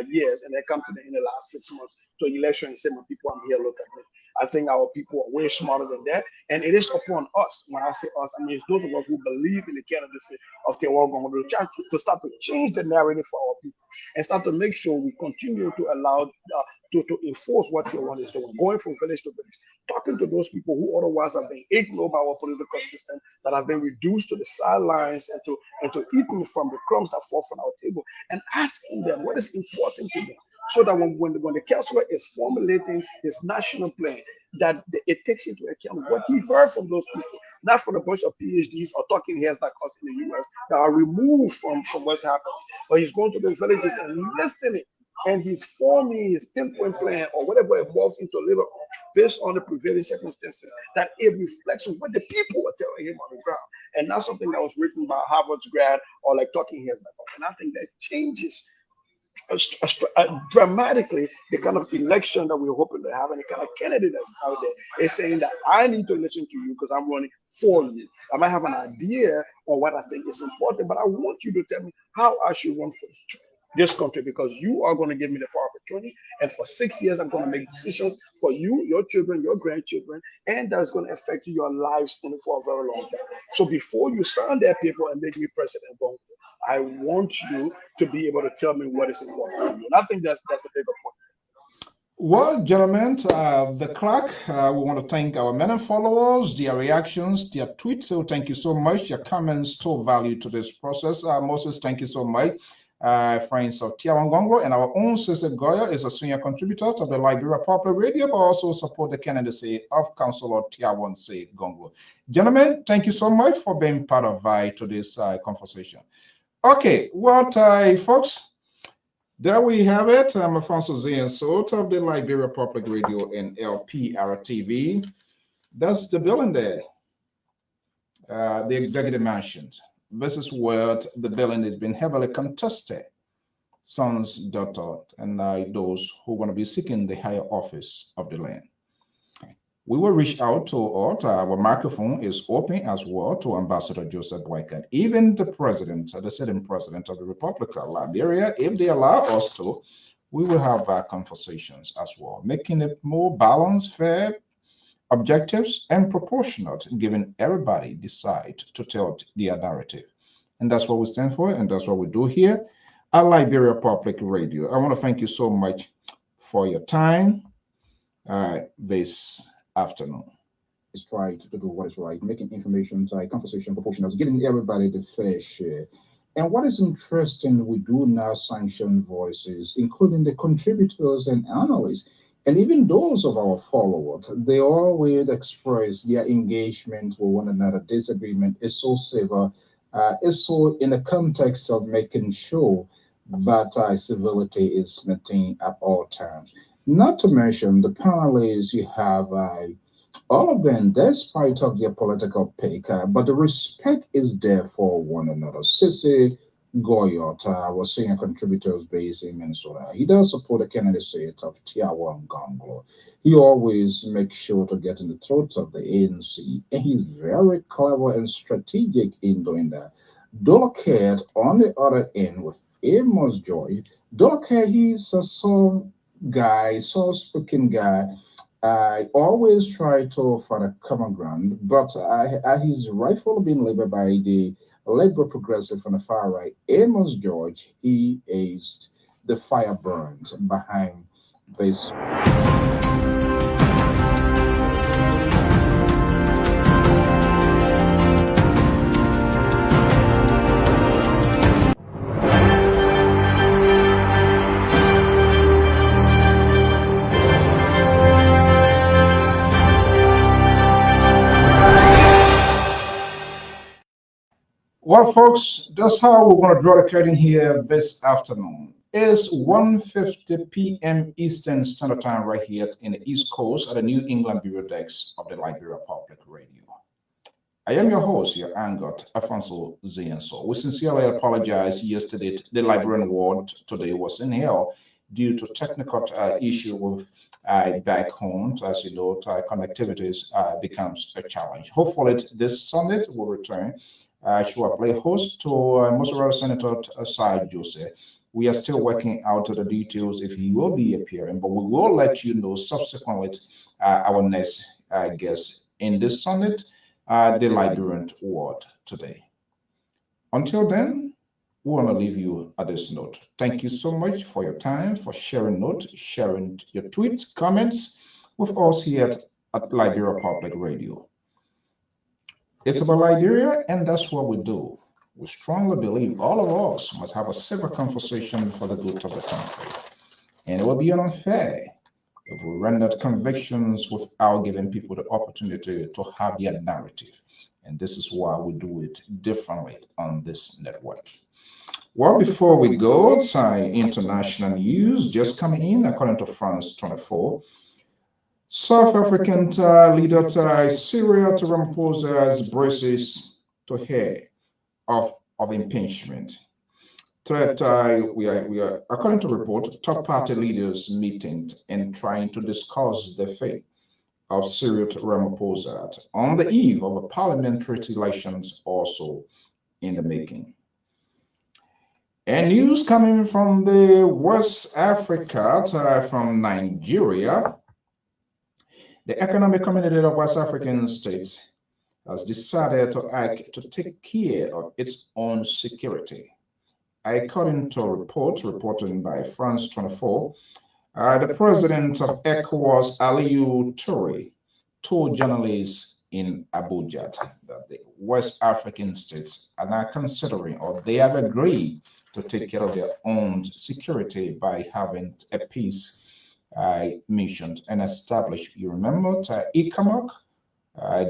years, and they come to them in the last 6 months to election and say, my people, I'm here, look at me. I think our people are way smarter than that, and it is upon us. When I say us, I mean it's those of us who believe in the candidacy of TIAWAN SAYE to start to change the narrative for our people and start to make sure we continue to allow to enforce what TIAWAN is doing, going from village to village, talking to those people who otherwise have been ignored by our political system, that have been reduced to the sidelines, and to eat from the crumbs that fall from our table, and asking them what is important to them, so that when the councillor is formulating his national plan, that it takes into account what he heard from those people, not from a bunch of PhDs or talking heads like us in the US that are removed from what's happening, but he's going to the villages and listening, and he's forming his 10-point plan or whatever evolves into later on, based on the prevailing circumstances, that it reflects on what the people are telling him on the ground, and not something that was written by Harvard's grad or like talking heads like us. And I think that changes dramatically the kind of election that we're hoping to have, and the kind of candidate that's out there is saying that I need to listen to you because I'm running for you. I might have an idea on what I think is important, but I want you to tell me how I should run for this country, because you are going to give me the power of attorney, and for 6 years I'm going to make decisions for you, your children, your grandchildren, and that's going to affect your lives for a very long time. So before you sign that paper and make me president, I want you to be able to tell me what is important to you. And I think that's a bigger point. Well, gentlemen, the clock, we want to thank our many followers, their reactions, their tweets. So thank you so much. Your comments still value to this process. Moses, thank you so much. friends of TIAWAN SAYE, and our own Sister Goya is a senior contributor to the Liberia Public Radio, but also support the candidacy of Councillor TIAWAN SAYE GONGLOE. Gentlemen, thank you so much for being part of today's conversation. Okay, what folks, there we have it. I'm Alfonso Ziensote of the Liberia Public Radio and LPR-TV. That's the building there, the executive mansion. This is where the building has been heavily contested, sons, daughter, and those who want to be seeking the higher office of the land. We will reach out to our microphone is open as well to Ambassador Joseph Boycott, even the president, the sitting president of the Republic of Liberia. If they allow us to, we will have conversations as well, making it more balanced, fair, objectives, and proportionate, giving everybody decide to tell their narrative. And that's what we stand for, and that's what we do here at Liberia Public Radio. I want to thank you so much for your time this afternoon. It's trying to do what is right, making information, conversation proportional, giving everybody the fair share. And what is interesting, we do now sanction voices, including the contributors and analysts, and even those of our followers. They always express their engagement with one another. Disagreement is so civil, is so in the context of making sure that civility is maintained at all times. Not to mention the panelists you have, all of them, despite of their political pick, but the respect is there for one another. Sissy Goyot, our senior contributors based in Minnesota, he does support the candidacy of TIAWAN GONGLOE. He always makes sure to get in the throats of the ANC, and he's very clever and strategic in doing that. Dolacat on the other end with Amos Joy. Dolacat, he's a soft guy, soft-spoken guy. I always try to find a common ground, but he's rightfully being labeled by the liberal progressive from the far right. Amos George, he is the fire burns behind this. Well, folks, that's how we're going to draw the curtain here this afternoon. It's 1:50 p.m. Eastern Standard Time right here in the East Coast at the New England Bureau Decks of the Liberia Public Radio. I am your host, your angot, Alfonso Ziensote. We sincerely apologize. Yesterday, the Liberian ward today was in hell due to technical issue with back home. As you know, connectivity becomes a challenge. Hopefully, this Sunday will return. She will play host to Mozzarella Senator Asai Joseph. We are still working out the details if he will be appearing, but we will let you know subsequently our next guest in this summit, the Liberian Ward today. Until then, we want to leave you at this note. Thank you so much for your time, for sharing notes, sharing your tweets, comments with us here at Liberia Public Radio. It's about Liberia, and that's what we do. We strongly believe all of us must have a civil conversation for the good of the country. And it will be unfair if we render convictions without giving people the opportunity to have their narrative. And this is why we do it differently on this network. Well, before we go, international news just coming in according to France 24. South African leader Cyril Ramaphosa's braces to hear of impeachment. We are, according to report, top party leaders meeting and trying to discuss the fate of Cyril Ramaphosa on the eve of a parliamentary elections also in the making. And news coming from the West Africa, from Nigeria. The Economic Community of West African States has decided to act to take care of its own security. According to reports reported by France 24, the president of ECOWAS, Aliou Touré, told journalists in Abuja that the West African states are now considering, or they have agreed to take care of their own security by having a peace mission and established, you remember, ECOMOG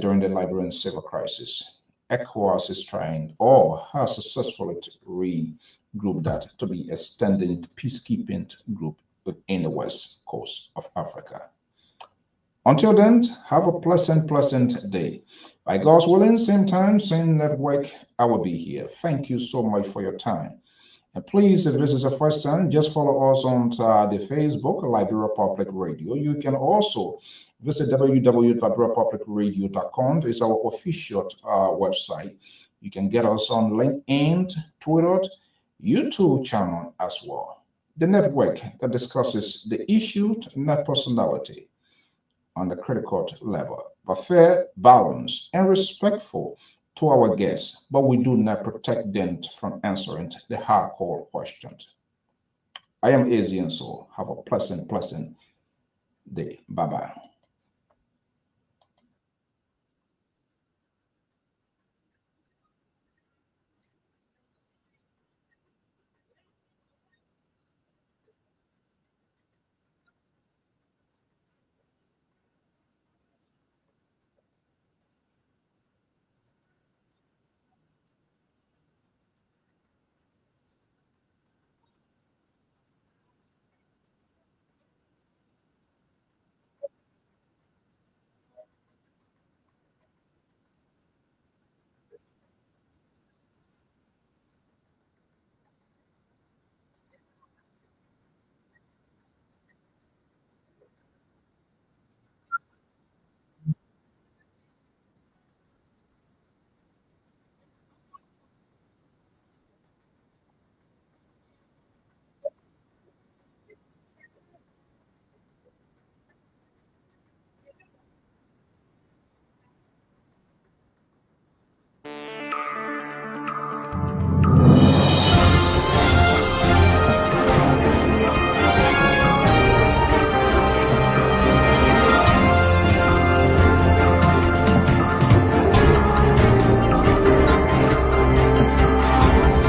during the Liberian civil crisis. ECOWAS is trying or has successfully regrouped that to be a standing peacekeeping group within the west coast of Africa. Until then, have a pleasant day. By God's willing, same time, same network, I will be here. Thank you so much for your time. And please, if this is the first time, just follow us on the Facebook, Liberia Public Radio. You can also visit www.liberiapublicradio.com. It's our official website. You can get us on LinkedIn, Twitter, YouTube channel as well. The network that discusses the issue, not personality, on the critical level, but fair, balanced, and respectful to our guests, but we do not protect them from answering the hardcore questions. I am Asian Soul. Have a pleasant day. Bye-bye.